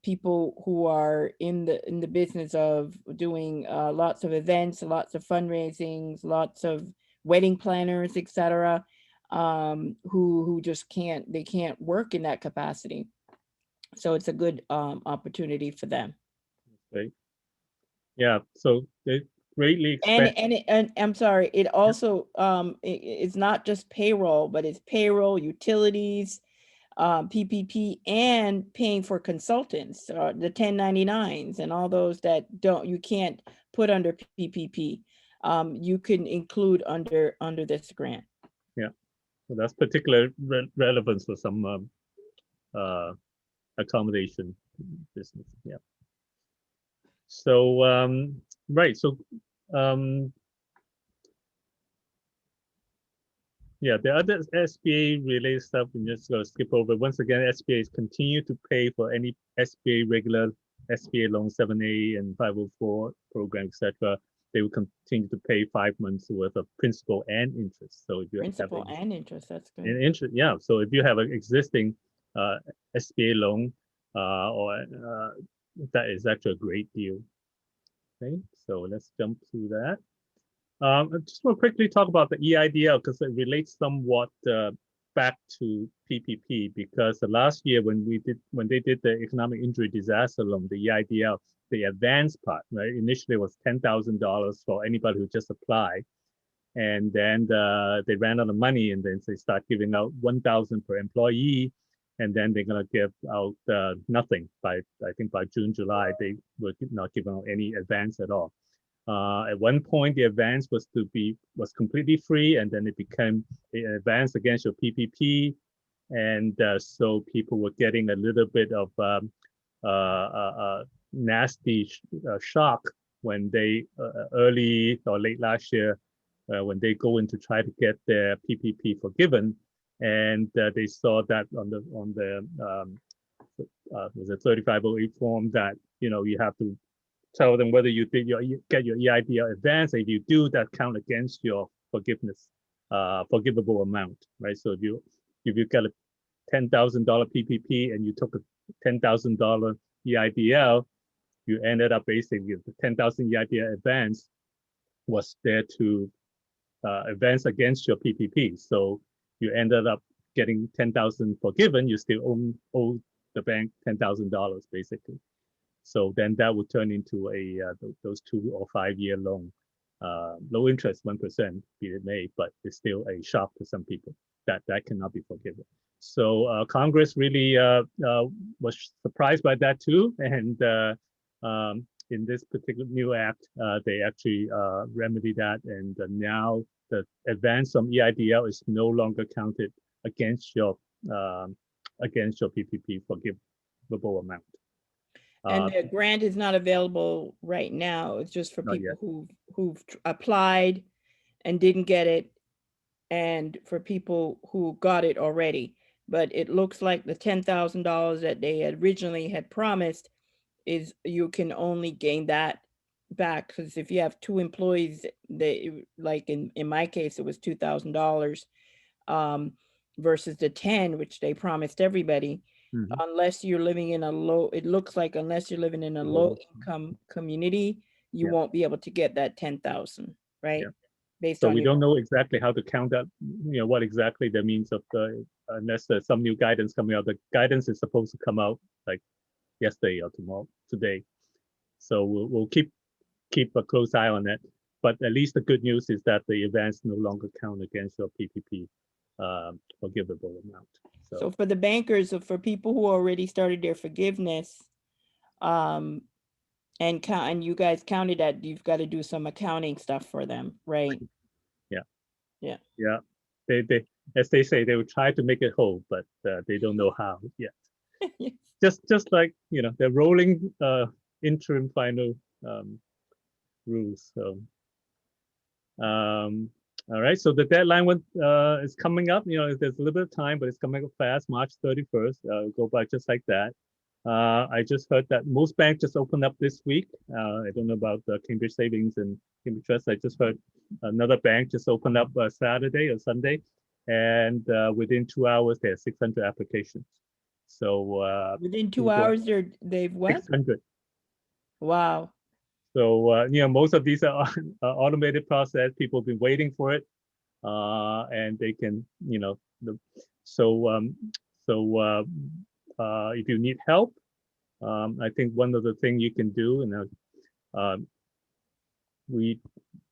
people who are in the business of doing lots of events, lots of fundraisings, lots of wedding planners, etc., who just can't work in that capacity. So it's a good opportunity for them. Right. Yeah. So they greatly expect. And I'm sorry, it also it's not just payroll, but it's payroll, utilities, PPP, and paying for consultants, the 1099s and all those that you can't put under PPP. You can include under this grant. Yeah, so that's particular relevance for some accommodation business. Yeah. So right. So yeah, the other SBA related stuff I'm just going to skip over. Once again, SBAs continue to pay for any SBA regular SBA loan 7A and 504 program, etc. They will continue to pay 5 months worth of principal and interest. So if you principal and interest, that's good. And interest, yeah. So if you have an existing SBA loan, that is actually a great deal. Okay, so let's jump to that. I just want to quickly talk about the EIDL because it relates somewhat back to PPP, because the last year when they did the economic injury disaster loan, the EIDL, the advance part, right? Initially it was $10,000 for anybody who just applied, and then they ran out of money, and then they start giving out $1,000 per employee, and then they're gonna give out nothing by, I think by June, July, they were not giving out any advance at all. At one point, the advance was completely free, and then it became an advance against your PPP, and so people were getting a little bit of nasty shock when they early or late last year when they go in to try to get their PPP forgiven, and they saw that on the was a 3508 form that you have to tell them whether you did get your EIDL advance. If you do, that count against your forgiveness, forgivable amount, right? So if you get a $10,000 PPP and you took a $10,000 EIDL, you ended up basically the 10,000 EIDL advance was there to advance against your PPP. So you ended up getting 10,000 forgiven. You still owe the bank $10,000 basically. So then that would turn into those 2 or 5 year loan, low interest 1%, be it may, but it's still a shock to some people that cannot be forgiven. So Congress really was surprised by that too, and in this particular new act, they actually remedy that, and now the advance from EIDL is no longer counted against your PPP forgivable amount. And the grant is not available right now. It's just for people who've applied and didn't get it, and for people who got it already. But it looks like the $10,000 that they originally had promised is you can only gain that back, because if you have 2 employees, they, like in my case, it was $2,000 versus the 10, which they promised everybody. Mhm. Unless you're living in a low, it looks like unless you're living in a low income community, you Yeah. won't be able to get that 10,000, right? Yeah. Based So on we your, don't know exactly how to count that, what exactly the means of the, unless there's some new guidance coming out. The guidance is supposed to come out like yesterday or today. So we'll keep a close eye on that. But at least the good news is that the events no longer count against your PPP forgivable amount. so for the bankers, or for people who already started their forgiveness, and you guys counted that, you've got to do some accounting stuff for them, right? Yeah. Yeah. Yeah. They as they say, they will try to make it whole, but they don't know how yet. Yes. Just like they're rolling interim final rules. So all right, so the deadline is coming up. There's a little bit of time, but it's coming up fast, March 31st. Go by just like that. I just heard that most banks just opened up this week. I don't know about Cambridge Savings and Cambridge Trust. I just heard another bank just opened up Saturday or Sunday, and within 2 hours, there are 600 applications. So within 2 hours, they've what? 600. Wow. So most of these are automated process. People have been waiting for it, and they can if you need help, I think one of the things you can do, we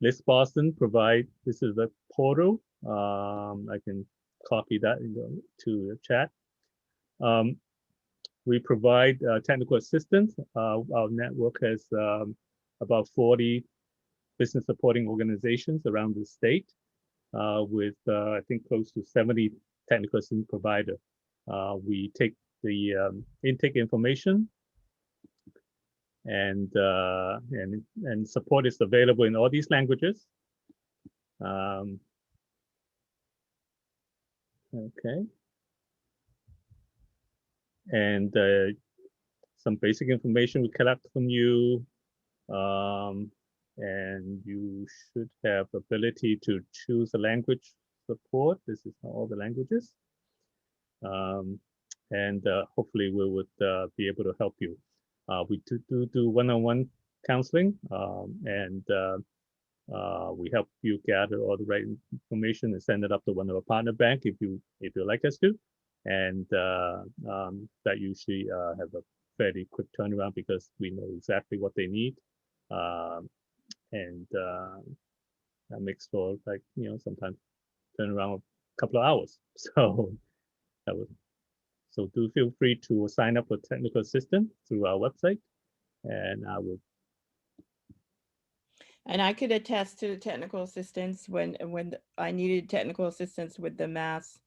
List Boston provide, this is the portal. I can copy that to the chat. We provide technical assistance. Our network has about 40 business supporting organizations around the state, with I think close to 70 technical assistance provider. We take the intake information, and support is available in all these languages. Okay. And some basic information we collect from you, and you should have ability to choose a language support. This is all the languages, and hopefully we would be able to help you. We do one-on-one counseling, and we help you gather all the right information and send it up to one of our partner bank if you like us to, and that usually have a fairly quick turnaround because we know exactly what they need, and that makes for sometimes turn around a couple of hours. So so do feel free to sign up for technical assistance through our website, and I will. And I could attest to the technical assistance when I needed technical assistance with the Mass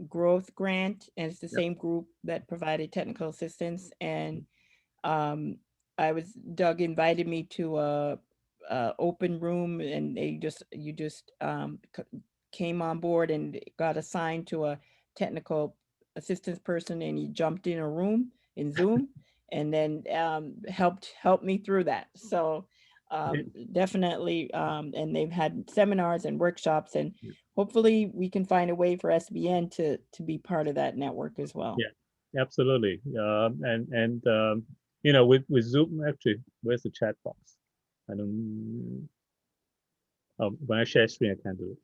Growth Grant, and it's the same group that provided technical assistance. And Doug invited me to a open room, and you just came on board and got assigned to a technical assistance person, and you jumped in a room in Zoom, and then helped me through that. So definitely, and they've had seminars and workshops, and hopefully we can find a way for SBN to be part of that network as well. Yeah, absolutely. With Zoom, actually, where's the chat box? I don't. Oh, when I share screen, I can't do it.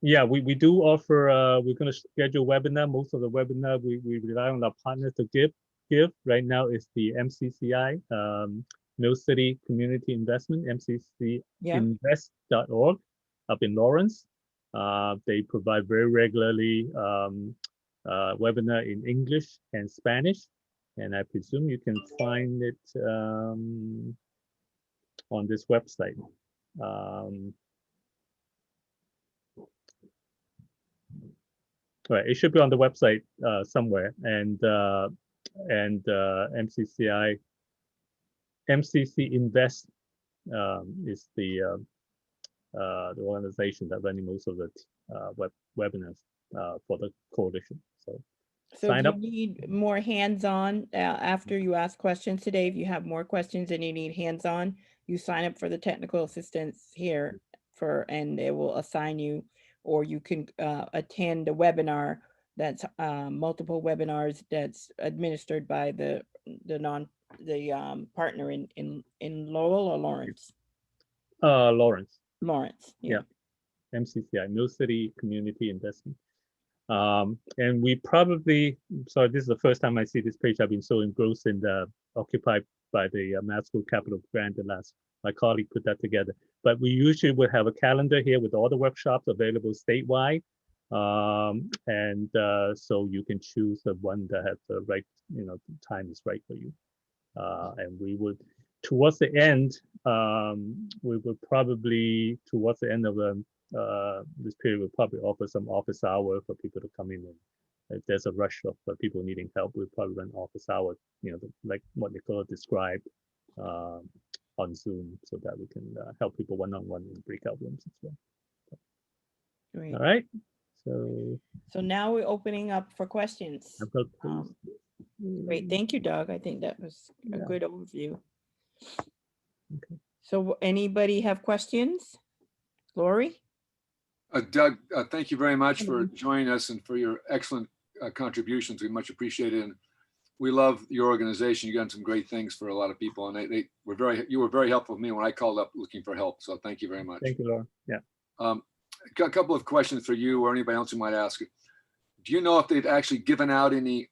Yeah, we do offer. We're going to schedule webinar. Most of the webinar we rely on our partners to give. Right now is the MCCI, Mill City Community Investment, mccinvest.org, up in Lawrence. They provide very regularly webinar in English and Spanish, and I presume you can find it on this website. Right, it should be on the website somewhere, and MCC Invest is the organization that running most of the webinars for the coalition. So So sign if you up. need more hands-on, after you ask questions today, if you have more questions and you need hands-on, you sign up for the technical assistance here and it will assign you, or you can attend a webinar that's multiple webinars that's administered by the partner in Lowell or Lawrence? Lawrence. Lawrence, yeah. MCCI, Mill City Community Investment. And we probably, sorry, this is the first time I see this page. I've been so engrossed in the occupied by the Mass School Capital Grant my colleague put that together. But we usually would have a calendar here with all the workshops available statewide. So you can choose the one that has the right, the time is right for you. And we would, towards the end, we would probably, towards the end of this period, we'll probably offer some office hour for people to come in. And if there's a rush of people needing help, we'll probably run office hour, like what Nicola described on Zoom, so that we can help people one-on-one in breakout rooms as well. Great. All right. So now we're opening up for questions. Great. Thank you, Doug. I think that was a good overview. Okay. So anybody have questions? Lori? Doug, thank you very much for joining us and for your excellent contributions. We much appreciate it. And we love your organization. You've done some great things for a lot of people. And you were very helpful with me when I called up looking for help. So thank you very much. Thank you, Laura. Yeah. A couple of questions for you or anybody else who might ask. Do you know if they've actually given out any,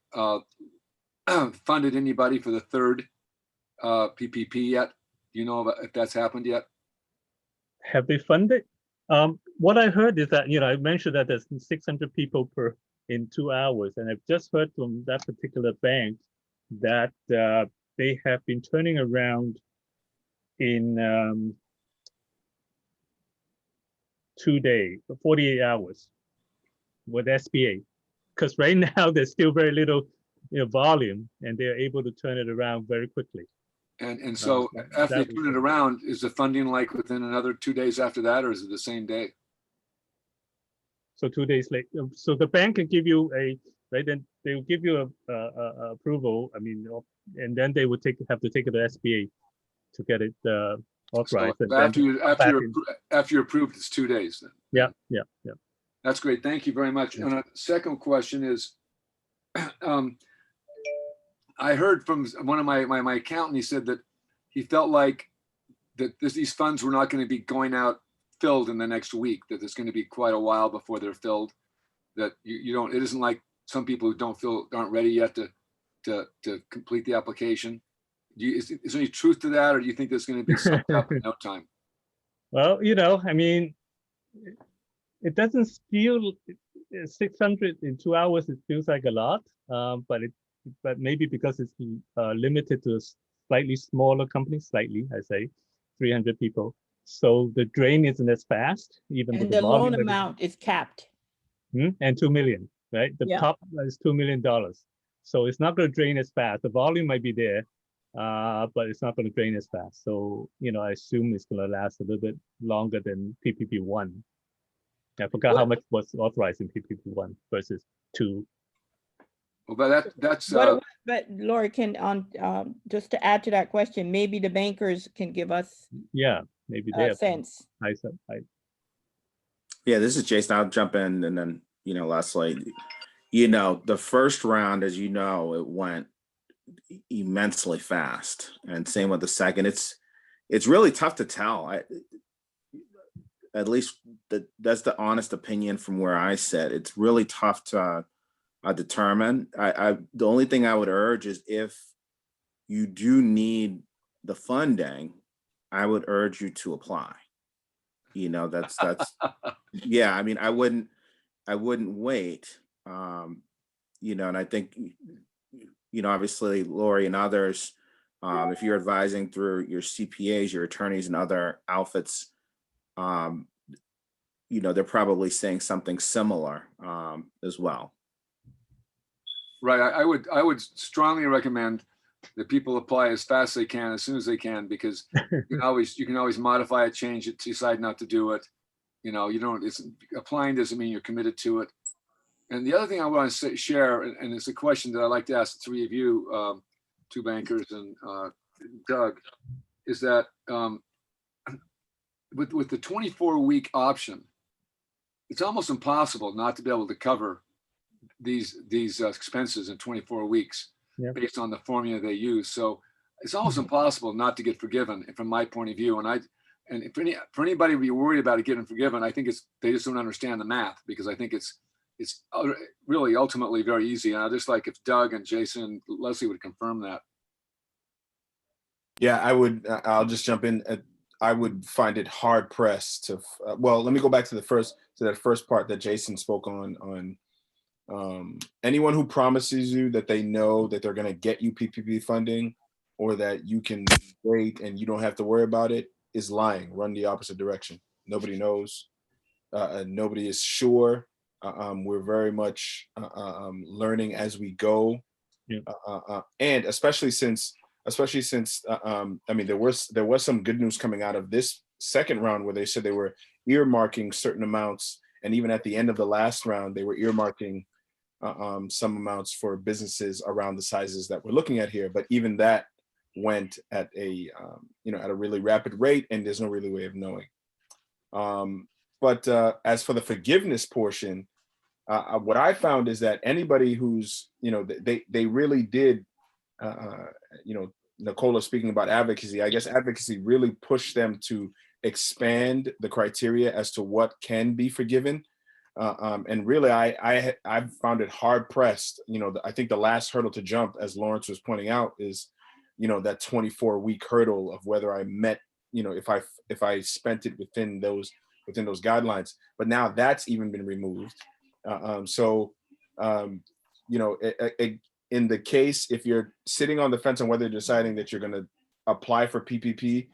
funded anybody for the third PPP yet? Do you know if that's happened yet? Have they funded? What I heard is that, I mentioned that there's 600 people in 2 hours. And I've just heard from that particular bank that they have been turning around in 2 days, 48 hours with SBA. Because right now there's still very little volume, and they're able to turn it around very quickly. And so after they turn it around, is the funding like within another 2 days after that, or is it the same day? So 2 days later, so the bank can give you then they will give you a approval. I mean, and then they would have to take it to SBA to get it authorized. So after you're approved, it's 2 days then. Yeah. That's great. Thank you very much. And a second question is, I heard from one of my accountant, he said that he felt like that these funds were not going to be going out filled in the next week, that there's going to be quite a while before they're filled, that it isn't like some people who aren't ready yet to complete the application. Is there any truth to that, or do you think there's going to be something up in no time? Well, I mean, it doesn't feel 600 in 2 hours. It feels like a lot, but maybe because it's limited to a slightly smaller company, I say 300 people. So the drain isn't as fast, even and the loan amount is capped. And 2 million, right? The top is $2 million. So it's not going to drain as fast. The volume might be there, but it's not going to drain as fast. So, I assume it's going to last a little bit longer than PPP 1. I forgot how much was authorized in PPP 1 versus 2. Well, but that's. But Lori, can just to add to that question, maybe the bankers can give us. Yeah, maybe they have sense. Yeah, this is Jason. I'll jump in, and then Leslie. The first round, as it went immensely fast, and same with the second. It's really tough to tell. At least that's the honest opinion from where I sit. It's really tough to determine. The only thing I would urge is if you do need the funding, I would urge you to apply. That's yeah. I mean, I wouldn't wait. And I think obviously Lori and others, if you're advising through your CPAs, your attorneys, and other outfits, they're probably saying something similar as well. Right. I would strongly recommend that people apply as fast as they can, as soon as they can, because you can always modify it, change it, decide not to do it. Applying doesn't mean you're committed to it. And the other thing I want to share, and it's a question that I'd like to ask the three of you, two bankers and Doug, is that with the 24-week option, it's almost impossible not to be able to cover these expenses in 24 weeks based on the formula they use. So it's almost impossible not to get forgiven from my point of view. And for anybody to be worried about it getting forgiven, I think they just don't understand the math, because I think it's really ultimately very easy. And I'd just like if Doug and Jason and Leslie would confirm that. Yeah, I'll just jump in. I would find it hard pressed to, well, let me go back to that first part that Jason spoke on anyone who promises you that they know that they're going to get you PPP funding, or that you can wait and you don't have to worry about it, is lying. Run the opposite direction. Nobody knows. Nobody is sure. We're very much learning as we go. And especially since I mean, there was some good news coming out of this second round, where they said they were earmarking certain amounts, and even at the end of the last round, they were earmarking some amounts for businesses around the sizes that we're looking at here. But even that went at a at a really rapid rate, and there's no really way of knowing. But as for the forgiveness portion, what I found is that anybody who's, they really did, Nicola speaking about advocacy, I guess advocacy really pushed them to expand the criteria as to what can be forgiven. And really, I found it hard pressed. I think the last hurdle to jump, as Lawrence was pointing out, is, that 24-week hurdle of whether I met, if I spent it within those guidelines. But now that's even been removed. In the case, if you're sitting on the fence on whether you're deciding that you're going to apply for PPP,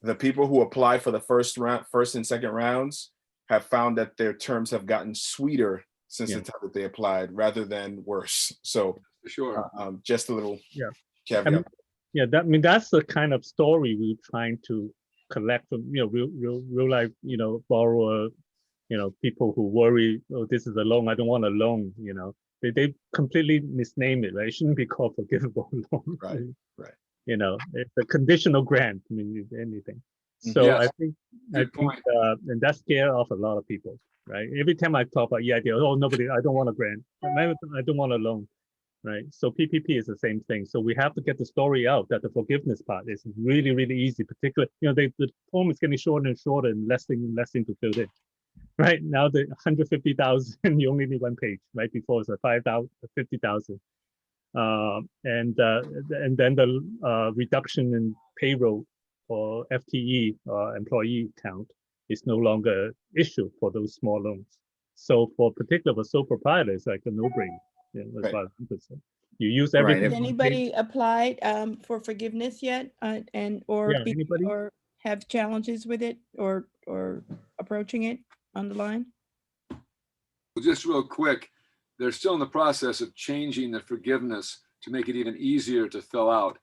the people who apply for the first and second rounds have found that their terms have gotten sweeter since the time that they applied, rather than worse. So for sure, just a little caveat. That's the kind of story we're trying to collect from real life borrower, people who worry, oh, this is a loan, I don't want a loan. They completely misname it, right? It shouldn't be called forgivable loan. Right. It's a conditional grant. I mean, anything. So yes. I think, and that scared off a lot of people, right? Every time I talk about I don't want a grant. I don't want a loan, right? So PPP is the same thing. So we have to get the story out that the forgiveness part is really, really easy. Particularly, the form is getting shorter and shorter and less thing to fill in. Right now, the 150,000, you only need one page. Right before it's 5,000, 50,000, and then the reduction in payroll or FTE employee count is no longer an issue for those small loans. So for sole proprietors, like a no-brainer. About 100%. You use everything. Has anybody applied for forgiveness yet, or have challenges with it, or approaching it on the line? Well, just real quick, they're still in the process of changing the forgiveness to make it even easier to fill out.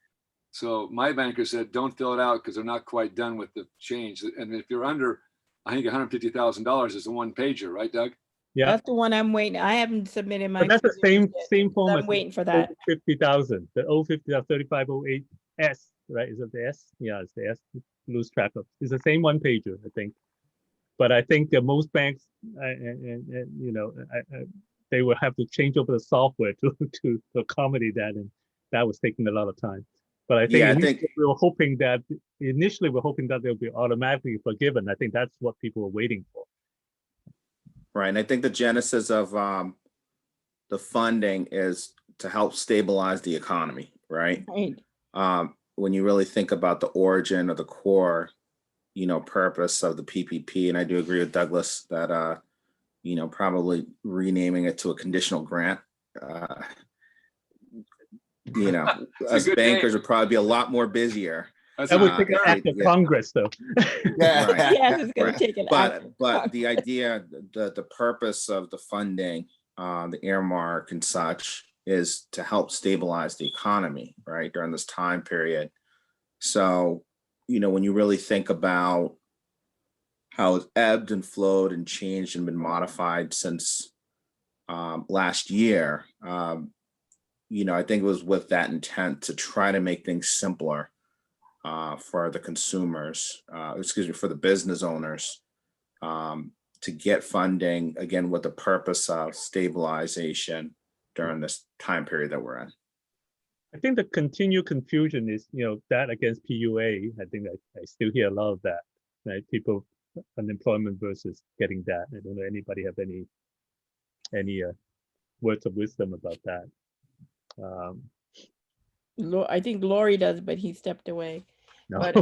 So my banker said, don't fill it out because they're not quite done with the change. And if you're under, I think $150,000 is a one pager, right, Doug? Yeah, that's the one I'm waiting. I haven't submitted my. But that's the same form. I'm waiting for that. 50,000, the 3508S, right? Is it the S? Yeah, it's the S. Lose track of. It's the same one pager, I think. But I think that most banks, they will have to change over the software to accommodate that, and that was taking a lot of time. But I think we were hoping that they'll be automatically forgiven. I think that's what people were waiting for. Right, and I think the genesis of the funding is to help stabilize the economy, right? Right. When you really think about the origin or the core, purpose of the PPP, and I do agree with Douglas that, probably renaming it to a conditional grant, us bankers would probably be a lot more busier. That would take an act of Congress, though. Right. Yes, it's going to take an act. But the idea, the purpose of the funding, the earmark and such, is to help stabilize the economy, right, during this time period. So, when you really think about how it's ebbed and flowed and changed and been modified since last year. I think it was with that intent to try to make things simpler for the consumers, for the business owners, to get funding, again, with the purpose of stabilization during this time period that we're in. I think the continued confusion is, that against PUA. I think I still hear a lot of that, right? People, unemployment versus getting that. I don't know anybody have any words of wisdom about that. I think Lori does, but he stepped away. No. But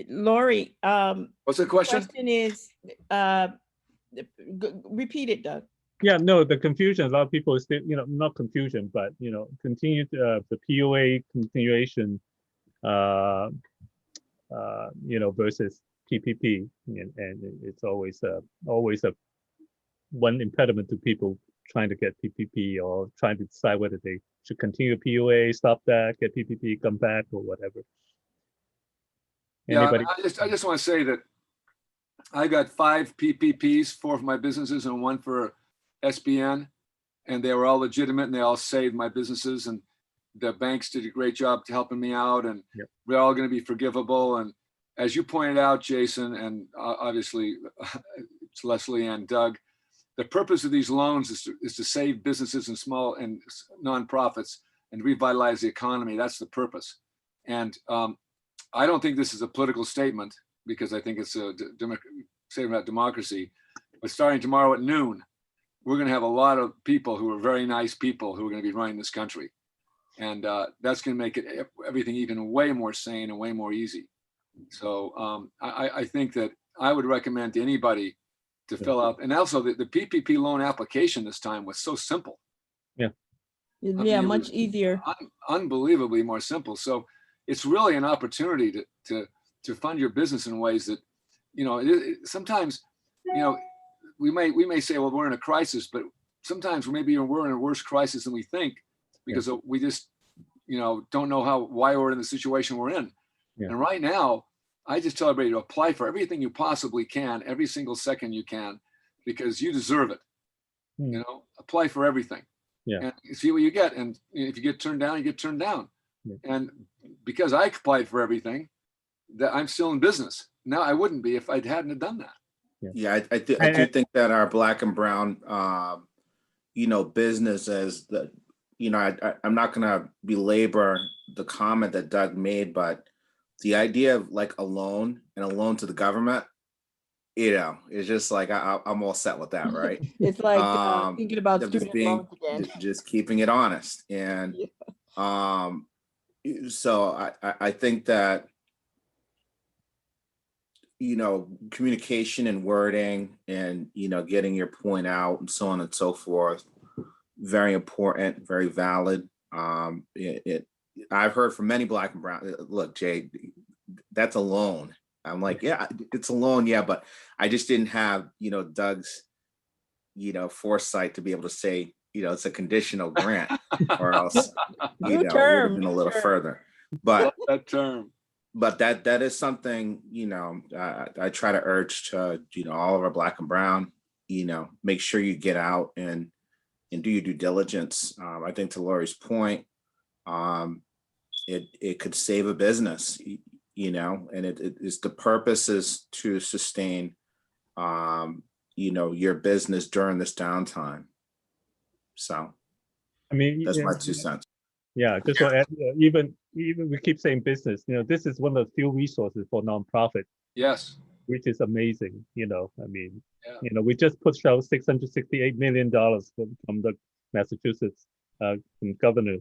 Lori, what's the question? Question is, repeat it, Doug. Yeah, no, the confusion, a lot of people still, not confusion, but, continued the PUA continuation, versus PPP. And it's always a one impediment to people trying to get PPP or trying to decide whether they should continue PUA, stop that, get PPP, come back, or whatever. Anybody? Yeah, I just want to say that I got 5 PPPs, 4 for my businesses and 1 for SBN, and they were all legitimate and they all saved my businesses, and the banks did a great job to helping me out, and we're all going to be forgivable. And as you pointed out, Jason, and obviously it's Leslie and Doug, the purpose of these loans is to save businesses and small and nonprofits and revitalize the economy. That's the purpose. And I don't think this is a political statement, because I think it's a statement about democracy. But starting tomorrow at noon, we're going to have a lot of people who are very nice people who are going to be running this country. And that's going to make everything even way more sane and way more easy. So I think that I would recommend to anybody to fill out. And also the PPP loan application this time was so simple. Yeah. Yeah, much easier. Unbelievably more simple. So it's really an opportunity to fund your business in ways that, sometimes, we may say, well, we're in a crisis, but sometimes maybe we're in a worse crisis than we think, because we just, don't know why we're in the situation we're in. Yeah. And right now, I just tell everybody to apply for everything you possibly can, every single second you can, because you deserve it. Apply for everything. Yeah. And see what you get. And if you get turned down, you get turned down. Yeah. And because I applied for everything, that I'm still in business. Now I wouldn't be if I hadn't have done that. Yeah, I do think that our Black and brown, businesses that, I'm not going to belabor the comment that Doug made, but the idea of like a loan and a loan to the government, it's just like I'm all set with that, right? It's like thinking about student loans again. Just keeping it honest, and so I think that communication and wording and getting your point out and so on and so forth, very important, very valid. I've heard from many Black and brown, look, Jay, that's a loan. I'm like, yeah, it's a loan, yeah, but I just didn't have, Doug's, foresight to be able to say, it's a conditional grant, or else, it would have been a little further. But that term. But that is something, I try to urge to, all of our Black and brown, make sure you get out and do your due diligence. I think to Lori's point, it could save a business, and it is, the purpose is to sustain, your business during this downtime. So, I mean, that's my 2 cents. Yeah, just to add, even we keep saying business, this is one of the few resources for nonprofit. Yes. Which is amazing, I mean, we just pushed out $668 million from the Massachusetts governor.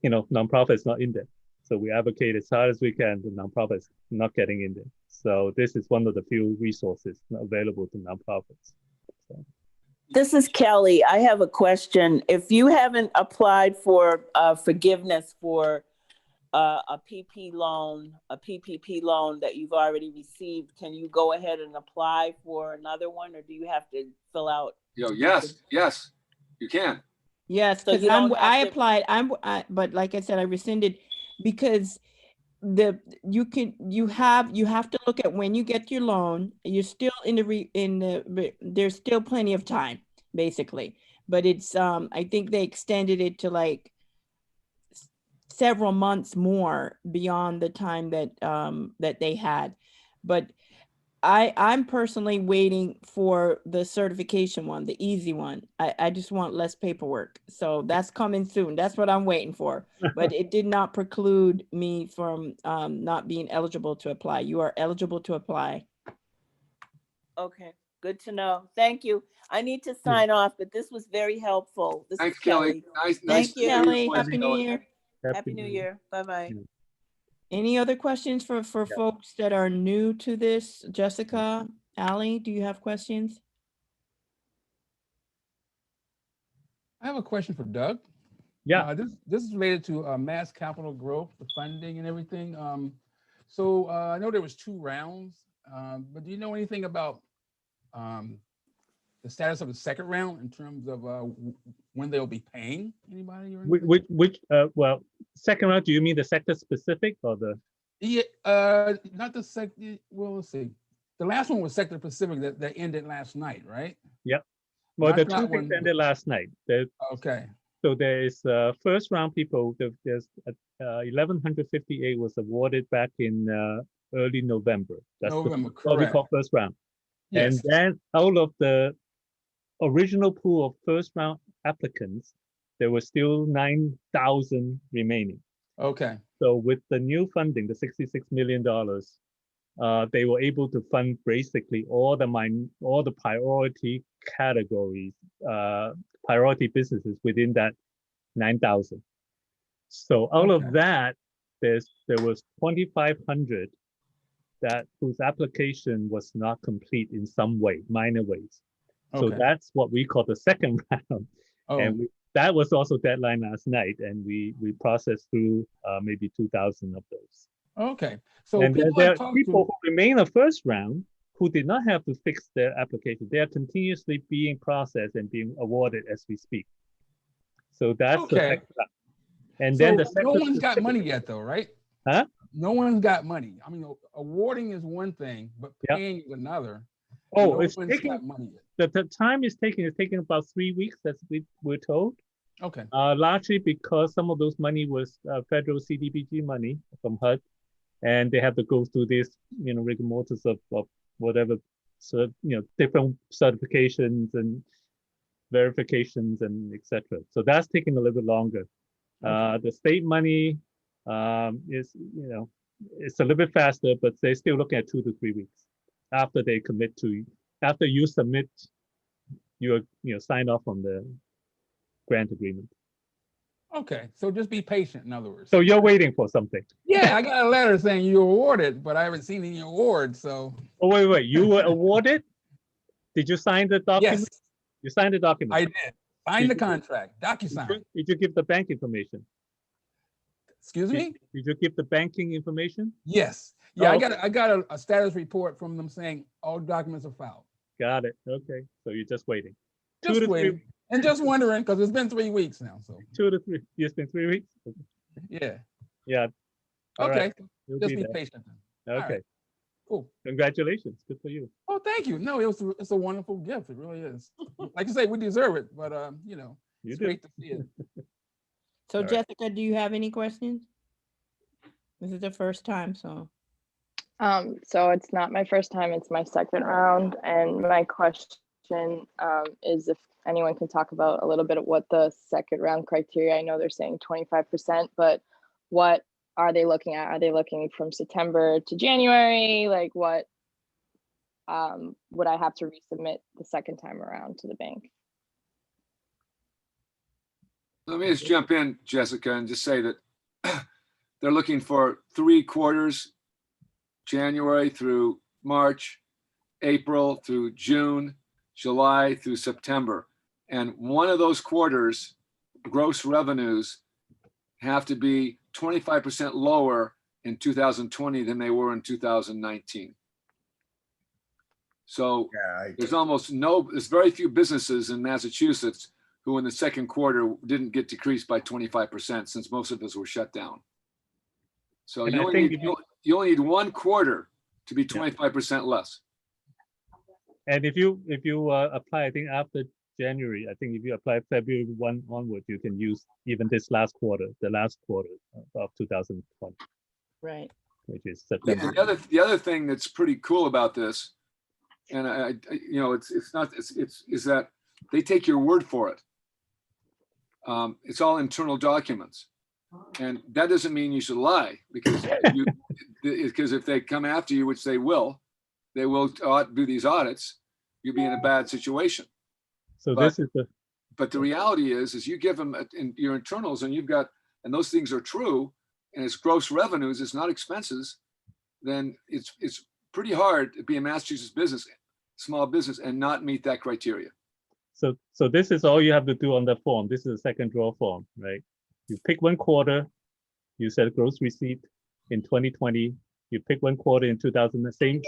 Nonprofits not in there. So we advocate as hard as we can, the nonprofits not getting in there. So this is one of the few resources available to nonprofits. So. This is Kelly. I have a question. If you haven't applied for forgiveness for a PPP loan that you've already received, can you go ahead and apply for another one, or do you have to fill out? Yes, you can. Yes, because so I applied. But like I said, I rescinded because you have to look at when you get your loan. You're still there's still plenty of time. basically. But it's, I think they extended it to like several months more beyond the time that that they had. But I'm personally waiting for the certification one, the easy one. I just want less paperwork. So that's coming soon. That's what I'm waiting for. But it did not preclude me from not being eligible to apply. You are eligible to apply. Okay, good to know. Thank you. I need to sign off, but this was very helpful. This Thanks, is Kelly. Nice Thanks, Thank you. Kelly. Happy New Year. Happy New Year. Bye-bye. Any other questions for folks that are new to this? Jessica, Allie, do you have questions? I have a question for Doug. Yeah. This is related to mass capital growth, the funding and everything. So I know there was 2 rounds, but do you know anything about the status of the second round in terms of when they'll be paying anybody? Or Which well, second round, do you mean the sector specific or the? Yeah, not the sector. Well, let's see. The last one was sector specific that ended last night, right? Yep. Well, the That's not 2 things one- ended last night. Okay. So there is first round people. There's 1,158 was awarded back in early November. That's November, what we correct. call first round. Yes. And then out of the original pool of first round applicants, there were still 9,000 remaining. Okay. So with the new funding, the $66 million, they were able to fund basically all the priority categories, priority businesses within that 9,000. So out of that, there was 2,500 whose application was not complete in some way, minor ways. So that's what we call the second round. And that was also deadline last night, and we processed through maybe 2,000 of those. Okay. So and people there I've are talked people to, who remain a first round who did not have to fix their application. They are continuously being processed and being awarded as we speak. So that's the Okay. second round. And so then the no second one's got money yet, though, right? Huh? No one's got money. I mean, awarding is one thing, but Yep. paying is another. Oh, No it's one's taking got money yet. the time is taking about 3 weeks, as we're told. Okay. Largely because some of those money was federal CDBG money from HUD, and they have to go through this, rigor mortis of whatever, so different certifications and verifications and etc. So that's taking a little bit longer. The state money is, it's a little bit faster, but they're still looking at 2 to 3 weeks after they commit to, after you submit your, sign off on the grant agreement. Okay. So just be patient, in other words. So you're waiting for something. Yeah, I got a letter saying you awarded, but I haven't seen any awards. So. Oh, wait, you were awarded? Did you sign the document? Yes. You signed the document? I did. Sign the contract, DocuSign. Did you give the bank information? Excuse me? Did you give the banking information? Yes. Yeah, Oh, I got a status report from them saying all documents are filed. Got it. Okay. So you're just waiting. Just waiting. And just wondering, because it's been 3 weeks now. So 2 to 3. It's been 3 weeks? yeah. Yeah. All Okay. right. You'll Just be there. patient then. Okay. right. Cool. Congratulations. Good for you. Oh, thank you. No, it's a wonderful gift. It really is. Like you say, we deserve it, but it's great to see it. So All right. Jessica, do you have any questions? This is the first time, so. So it's not my first time, it's my second round. And my question is if anyone can talk about a little bit of what the second round criteria, I know they're saying 25%, but what are they looking at? Are they looking from September to January? Like what would I have to resubmit the second time around to the bank? Let me just jump in, Jessica, and just say that they're looking for 3 quarters, January through March, April through June, July through September. And one of those quarters, gross revenues have to be 25% lower in 2020 than they were in 2019. So there's very few businesses in Massachusetts who in the second quarter didn't get decreased by 25% since most of us were shut down. So you only need 1 quarter to be 25% less. And if you apply, I think after January. I think if you apply February 1 onward, you can use even this last quarter, the last quarter of 2020, Right. which is Yeah, September. and the other thing that's pretty cool about this, and it's that they take your word for it. It's all internal documents, and that doesn't mean you should lie, because if they come after you, which they will do these audits, you'll be in a bad situation. So But the reality is you give them your internals, and those things are true, and it's gross revenues, it's not expenses, then it's pretty hard to be a Massachusetts small business and not meet that criteria. So this is all you have to do on the form. This is a second draw form, right? You pick one quarter, you set gross receipt in 2020, you pick one quarter in 2000, same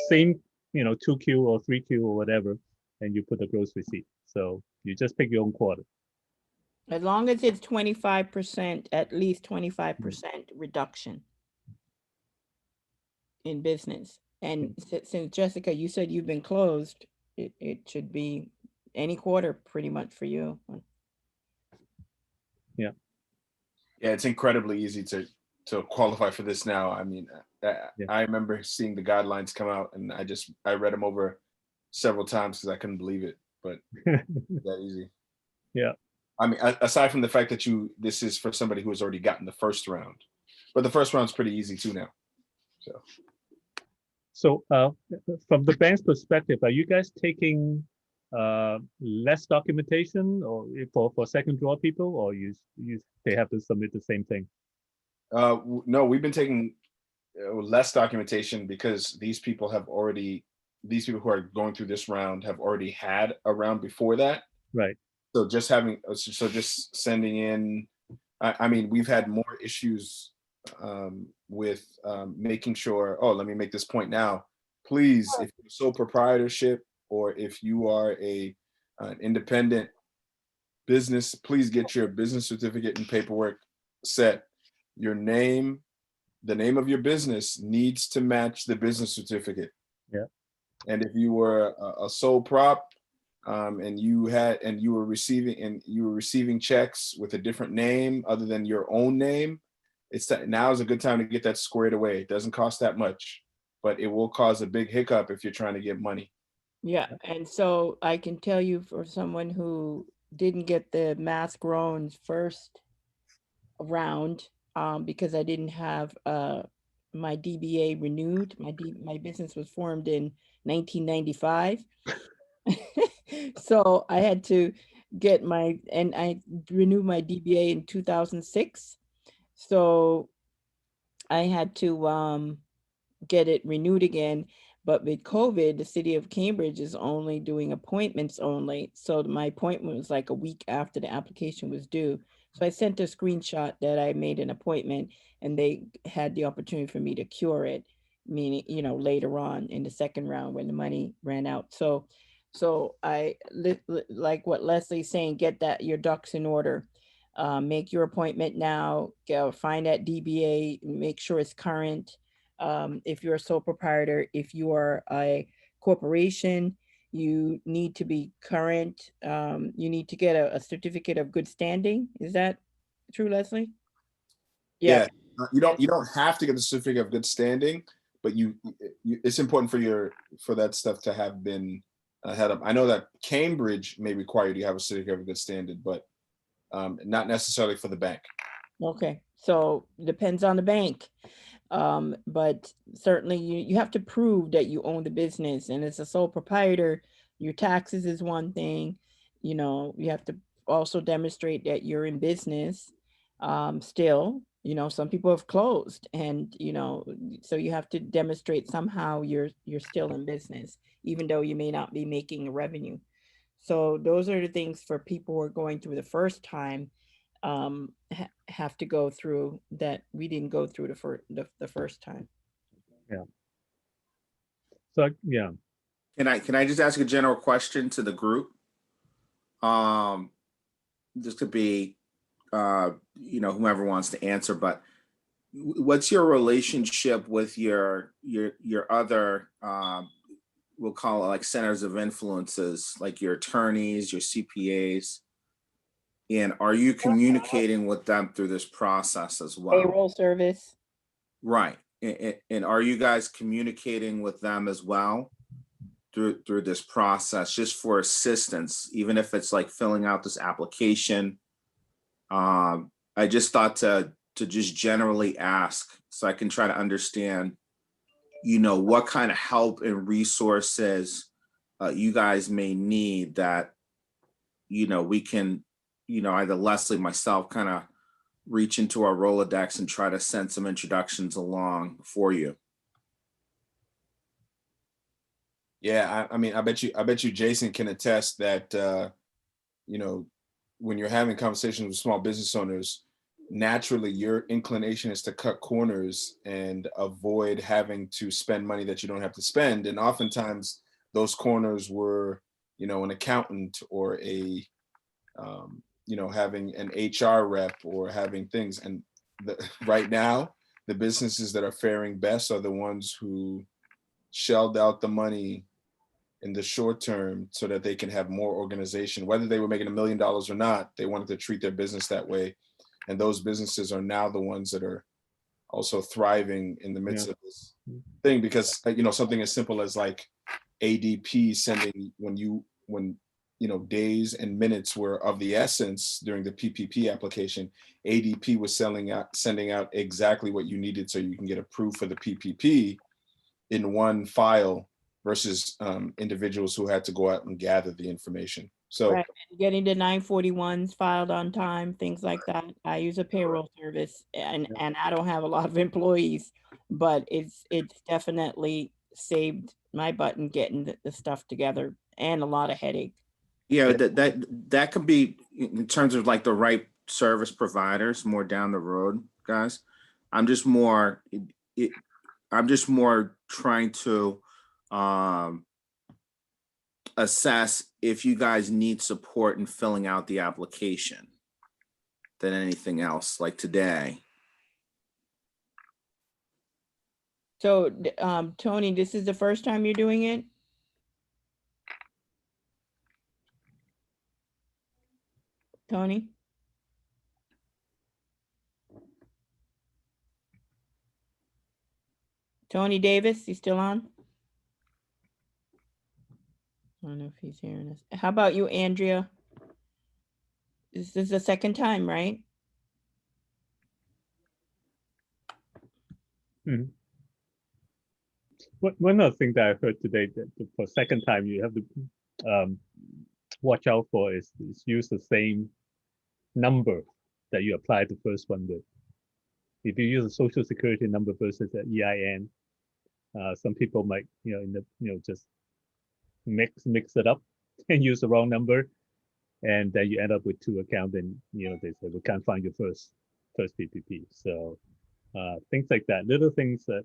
2Q or 3Q or whatever, and you put the gross receipt. So you just pick your own quarter. As long as it's 25%, at least 25% reduction in business. And since Jessica, you said you've been closed, it should be any quarter pretty much for you. Yeah. Yeah, it's incredibly easy to qualify for this now. I mean, I remember seeing the guidelines come out, and I read them over several times because I couldn't believe it, but that easy. Yeah. I mean, aside from the fact that this is for somebody who has already gotten the first round, but the first round's pretty easy too now. So from the bank's perspective, are you guys taking less documentation or for second draw people, or they have to submit the same thing? No, we've been taking less documentation because these people who are going through this round have already had a round before that. Right. So just sending in, I mean, we've had more issues with making sure, let me make this point now. Please, if you're sole proprietorship or if you are an independent business, please get your business certificate and paperwork set. Your name, the name of your business needs to match the business certificate. Yeah. And if you were a sole prop, and you were receiving checks with a different name other than your own name, now is a good time to get that squared away. It doesn't cost that much, but it will cause a big hiccup if you're trying to get money. Yeah, and so I can tell you, for someone who didn't get the Mass Grown's first round, because I didn't have my DBA renewed. My business was formed in 1995. So I had to I renewed my DBA in 2006. So I had to get it renewed again. But with COVID, the city of Cambridge is only doing appointments only. So my appointment was like a week after the application was due. So I sent a screenshot that I made an appointment, and they had the opportunity for me to cure it, meaning, later on in the second round when the money ran out. So I like what Leslie's saying, get your ducks in order. Make your appointment now, find that DBA, make sure it's current. If you're a sole proprietor, if you are a corporation, you need to be current. You need to get a certificate of good standing. Is that true, Leslie? Yeah. You don't have to get the certificate of good standing, but it's important for that stuff to have been head up. I know that Cambridge may require you to have a certificate of good standing, but not necessarily for the bank. Okay, so depends on the bank. But certainly you have to prove that you own the business, and as a sole proprietor, your taxes is one thing. You have to also demonstrate that you're in business still. Some people have closed, and so you have to demonstrate somehow you're still in business, even though you may not be making revenue. So those are the things for people who are going through the first time, have to go through that we didn't go through the first time. Yeah. So yeah. Can I just ask a general question to the group? This could be whomever wants to answer, but what's your relationship with your other we'll call it like centers of influences, like your attorneys, your CPAs? And are you communicating with them through this process as well? Payroll service. Right. And are you guys communicating with them as well through this process, just for assistance, even if it's like filling out this application? I just thought to just generally ask so I can try to understand, you know, what kind of help and resources you guys may need that, you know, we can, you know, either Leslie, myself, kind of reach into our Rolodex and try to send some introductions along for you. Yeah, I mean, I bet you Jason can attest that, you know, when you're having conversations with small business owners, naturally your inclination is to cut corners and avoid having to spend money that you don't have to spend. And oftentimes those corners were, you know, an accountant or a, you know, having an HR rep or having things. And right now, the businesses that are faring best are the ones who shelled out the money in the short term so that they can have more organization. Whether they were making $1 million or not, they wanted to treat their business that way. And those businesses are now the ones that are also thriving in the midst of this thing, because, you know, something as simple as like ADP sending, when you know, days and minutes were of the essence during the PPP application, ADP was sending out exactly what you needed so you can get approved for the PPP in one file versus individuals who had to go out and gather the information. So right. Getting the 941s filed on time, things like that. I use a payroll service, and I don't have a lot of employees, but it's definitely saved my butt in getting the stuff together, and a lot of headache. Yeah, that could be in terms of like the right service providers more down the road, guys. I'm just more trying to assess if you guys need support in filling out the application than anything else, like today. So, Tony, this is the first time you're doing it? Tony? Tony Davis, you still on? I don't know if he's hearing us. How about you, Andrea? This is the second time, right? One other thing that I heard today, that for second time you have to watch out for is use the same number that you applied the first one with. If you use a social security number versus an EIN, some people might, just mix it up and use the wrong number, and then you end up with two accounts, and they say we can't find your first PPP. So things like that, little things that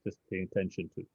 just pay attention to.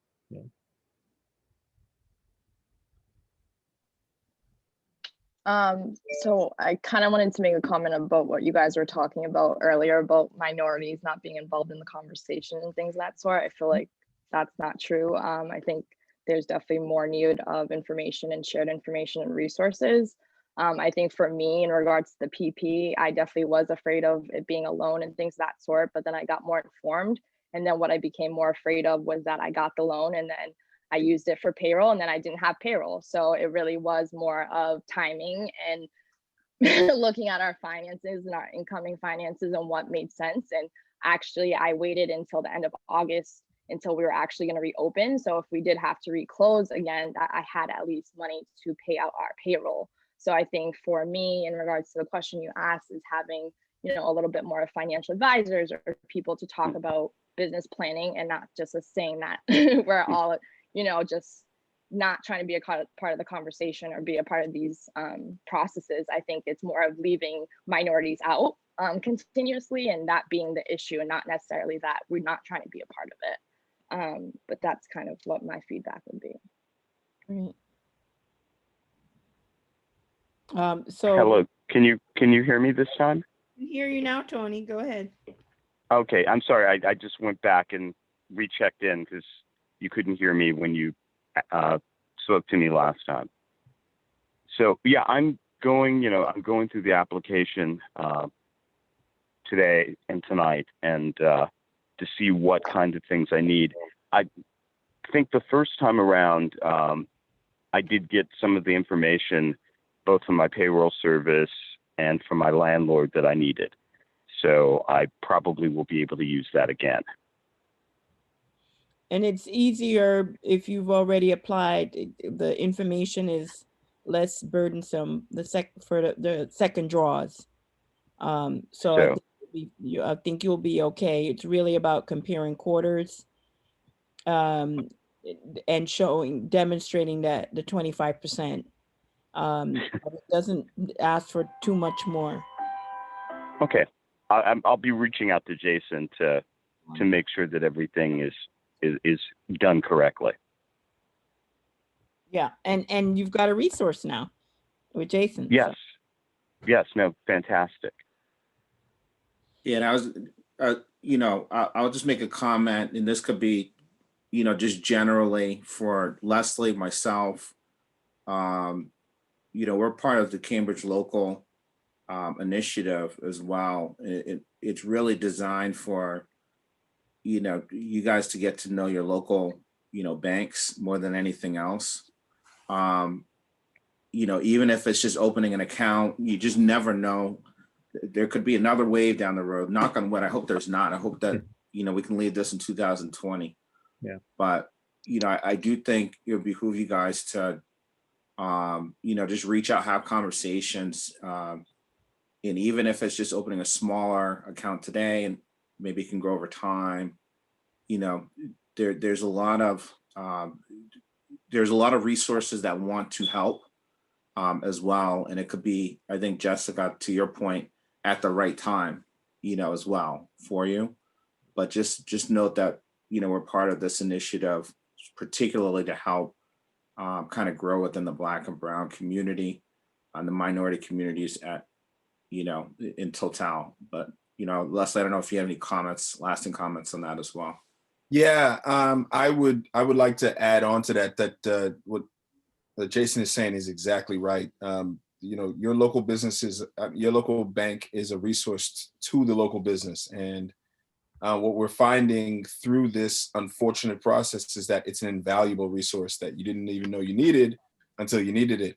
So I kind of wanted to make a comment about what you guys were talking about earlier about minorities not being involved in the conversation and things of that sort. I feel like that's not true. I think there's definitely more need of information and shared information and resources. I think for me, in regards to the PP, I definitely was afraid of it being a loan and things of that sort, but then I got more informed. And then what I became more afraid of was that I got the loan and then I used it for payroll and then I didn't have payroll. So it really was more of timing and looking at our finances and our incoming finances and what made sense. And actually I waited until the end of August until we were actually going to reopen. So if we did have to reclose again, that I had at least money to pay out our payroll. So I think for me, in regards to the question you asked, is having, a little bit more of financial advisors or people to talk about business planning and not just saying that we're all, just not trying to be a part of the conversation or be a part of these processes. I think it's more of leaving minorities out continuously, and that being the issue, and not necessarily that we're not trying to be a part of it. But that's kind of what my feedback would be. Great. Hello, can you hear me this time? I hear you now, Tony. Go ahead. Okay, I'm sorry. I just went back and rechecked in because you couldn't hear me when you spoke to me last time. So yeah, I'm going through the application today and tonight, and to see what kinds of things I need. I think the first time around, I did get some of the information, both from my payroll service and from my landlord, that I needed. So I probably will be able to use that again. And it's easier if you've already applied. The information is less burdensome for the second draws. So I think you'll be okay. It's really about comparing quarters, and demonstrating that the 25%. It doesn't ask for too much more. Okay, I'll be reaching out to Jason to make sure that everything is done correctly. Yeah, and you've got a resource now with Jason. Yes, yes, no, fantastic. Yeah, and I was, I'll just make a comment, and this could be, just generally for Leslie, myself. We're part of the Cambridge local initiative as well. It's really designed for, you guys to get to know your local, banks more than anything else. Even if it's just opening an account, you just never know. There could be another wave down the road. Knock on wood. I hope there's not. I hope that, we can leave this in 2020. Yeah. But, I do think it would behoove you guys to, just reach out, have conversations. And even if it's just opening a smaller account today and maybe it can grow over time, there's a lot of resources that want to help as well. And it could be, I think, Jessica, to your point, at the right time, as well for you. But just note that, we're part of this initiative, particularly to help kind of grow within the Black and Brown community and the minority communities in total. But, Leslie, I don't know if you have any lasting comments on that as well. Yeah, I would like to add on to that what Jason is saying is exactly right. Your local businesses, your local bank is a resource to the local business. And what we're finding through this unfortunate process is that it's an invaluable resource that you didn't even know you needed until you needed it.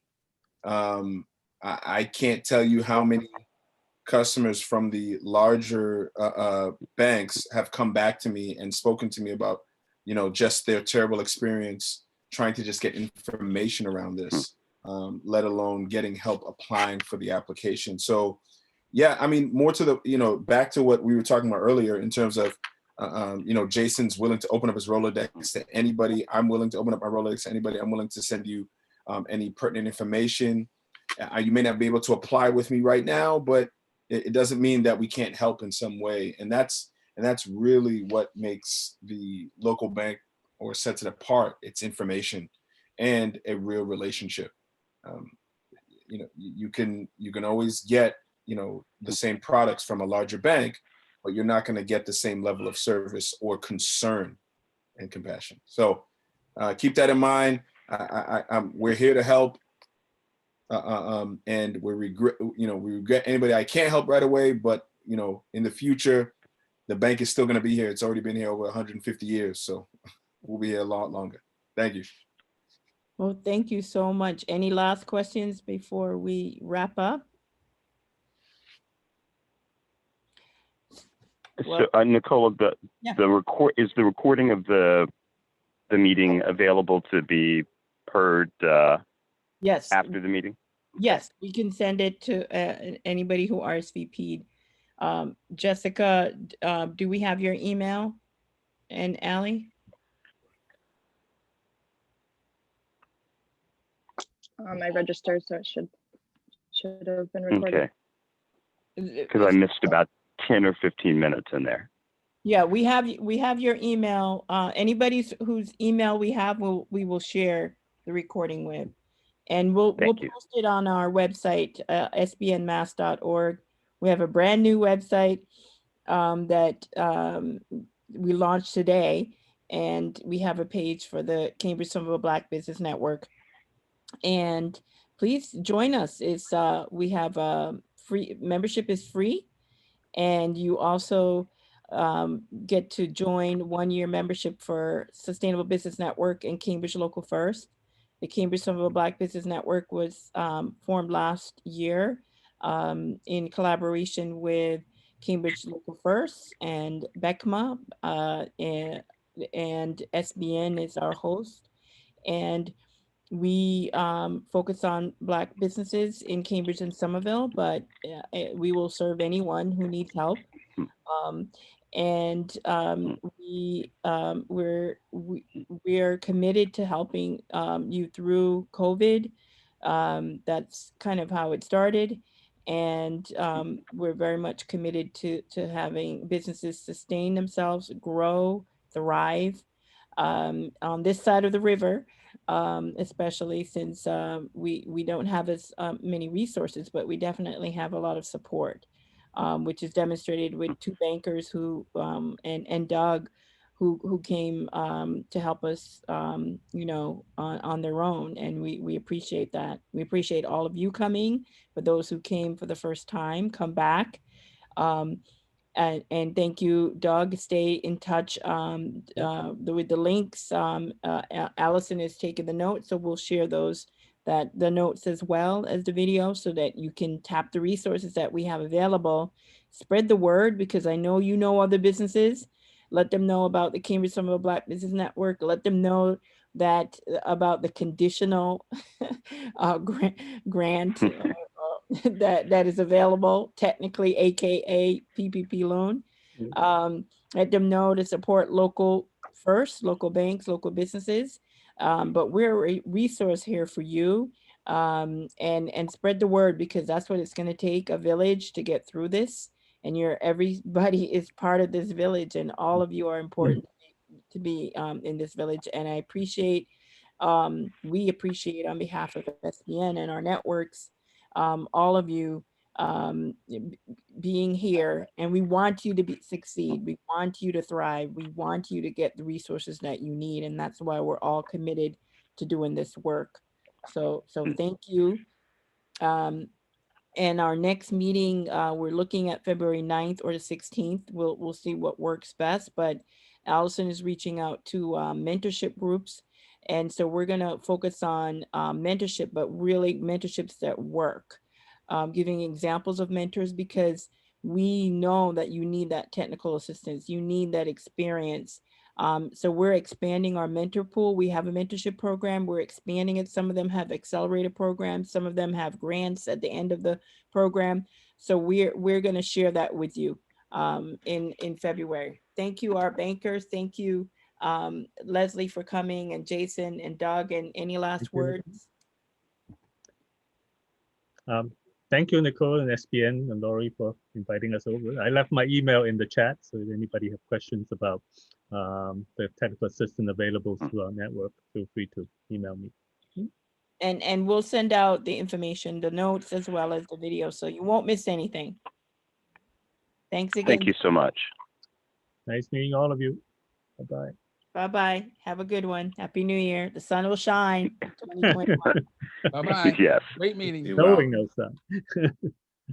I can't tell you how many customers from the larger banks have come back to me and spoken to me about, just their terrible experience trying to just get information around this, let alone getting help applying for the application. So, yeah, I mean, more to the, back to what we were talking about earlier in terms of, Jason's willing to open up his Rolodex to anybody. I'm willing to open up my Rolodex to anybody. I'm willing to send you any pertinent information. You may not be able to apply with me right now, but it doesn't mean that we can't help in some way. And that's really what makes the local bank or sets it apart. It's information and a real relationship. You can always get, the same products from a larger bank, but you're not going to get the same level of service or concern and compassion. So keep that in mind. We're here to help. And we regret anybody I can't help right away, but in the future, the bank is still going to be here. It's already been here over 150 years, so we'll be here a lot longer. Thank you. Well, thank you so much. Any last questions before we wrap up? So, Nicole, the recording of the meeting available to be heard? Yes. After the meeting? Yes, we can send it to anybody who RSVP'd. Jessica, do we have your email? And Allie? I registered, so it should have been recorded. Okay. Because I missed about 10 or 15 minutes in there. Yeah, we have your email. Anybody whose email we have, we will share the recording with. And we'll post it on our website, sbnmass.org. We have a brand new website that we launched today, and we have a page for the Cambridge-Somerville Black Business Network. And please join us. It's we have free membership is free, and you also get to join 1-year membership for Sustainable Business Network and Cambridge Local First. The Cambridge-Somerville Black Business Network was formed last year in collaboration with Cambridge Local First and BECMA, and SBN is our host. And we focus on Black businesses in Cambridge and Somerville, but we will serve anyone who needs help. We're committed to helping you through COVID. That's kind of how it started. And we're very much committed to having businesses sustain themselves, grow, thrive on this side of the river, especially since we don't have as many resources, but we definitely have a lot of support, which is demonstrated with 2 bankers who and Doug who came to help us, you know, on their own. And we appreciate that. We appreciate all of you coming. For those who came for the first time, come back. And thank you, Doug. Stay in touch with the links. Allison has taken the notes, so we'll share the notes as well as the video, so that you can tap the resources that we have available. Spread the word, because I know you know other businesses. Let them know about the Cambridge-Somerville Black Business Network. Let them know that about the conditional grant that is available, technically, AKA PPP loan. Let them know to support local first, local banks, local businesses. But we're a resource here for you, and spread the word, because that's what it's going to take, a village to get through this. And everybody is part of this village, and all of you are important to be in this village. And I appreciate, we appreciate on behalf of SBN and our networks, all of you being here. And we want you to succeed. We want you to thrive. We want you to get the resources that you need. And that's why we're all committed to doing this work. So thank you. And our next meeting, we're looking at February 9th or the 16th. We'll see what works best, but Allison is reaching out to mentorship groups. And so we're gonna focus on mentorship, but really mentorships that work. Giving examples of mentors, because we know that you need that technical assistance, you need that experience. So we're expanding our mentor pool. We have a mentorship program. We're expanding it. Some of them have accelerated programs. Some of them have grants at the end of the program. So we're going to share that with you in February. Thank you, our bankers. Thank you, Leslie, for coming, and Jason and Doug. And any last words? Thank you, Nicole and SBN and Laurie, for inviting us over. I left my email in the chat, so if anybody have questions about the technical assistance available through our network, feel free to email me. And we'll send out the information, the notes, as well as the video, so you won't miss anything. Thanks again. Thank you so much. Nice meeting all of you. Bye-bye. Bye-bye. Have a good one. Happy New Year. The sun will shine. 2021. Bye-bye. Yes. Great meeting. Knowing no sun.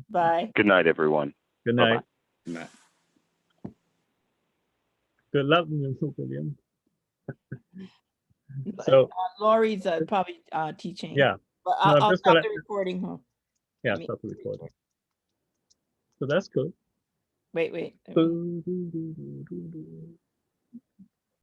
Bye. Good night, everyone. Good night. Bye-bye. Good night. Good luck, William. So Laurie's probably teaching. yeah. But No, I'll just stop gonna- the recording, huh? Yeah, stop the recording. So that's good. Wait.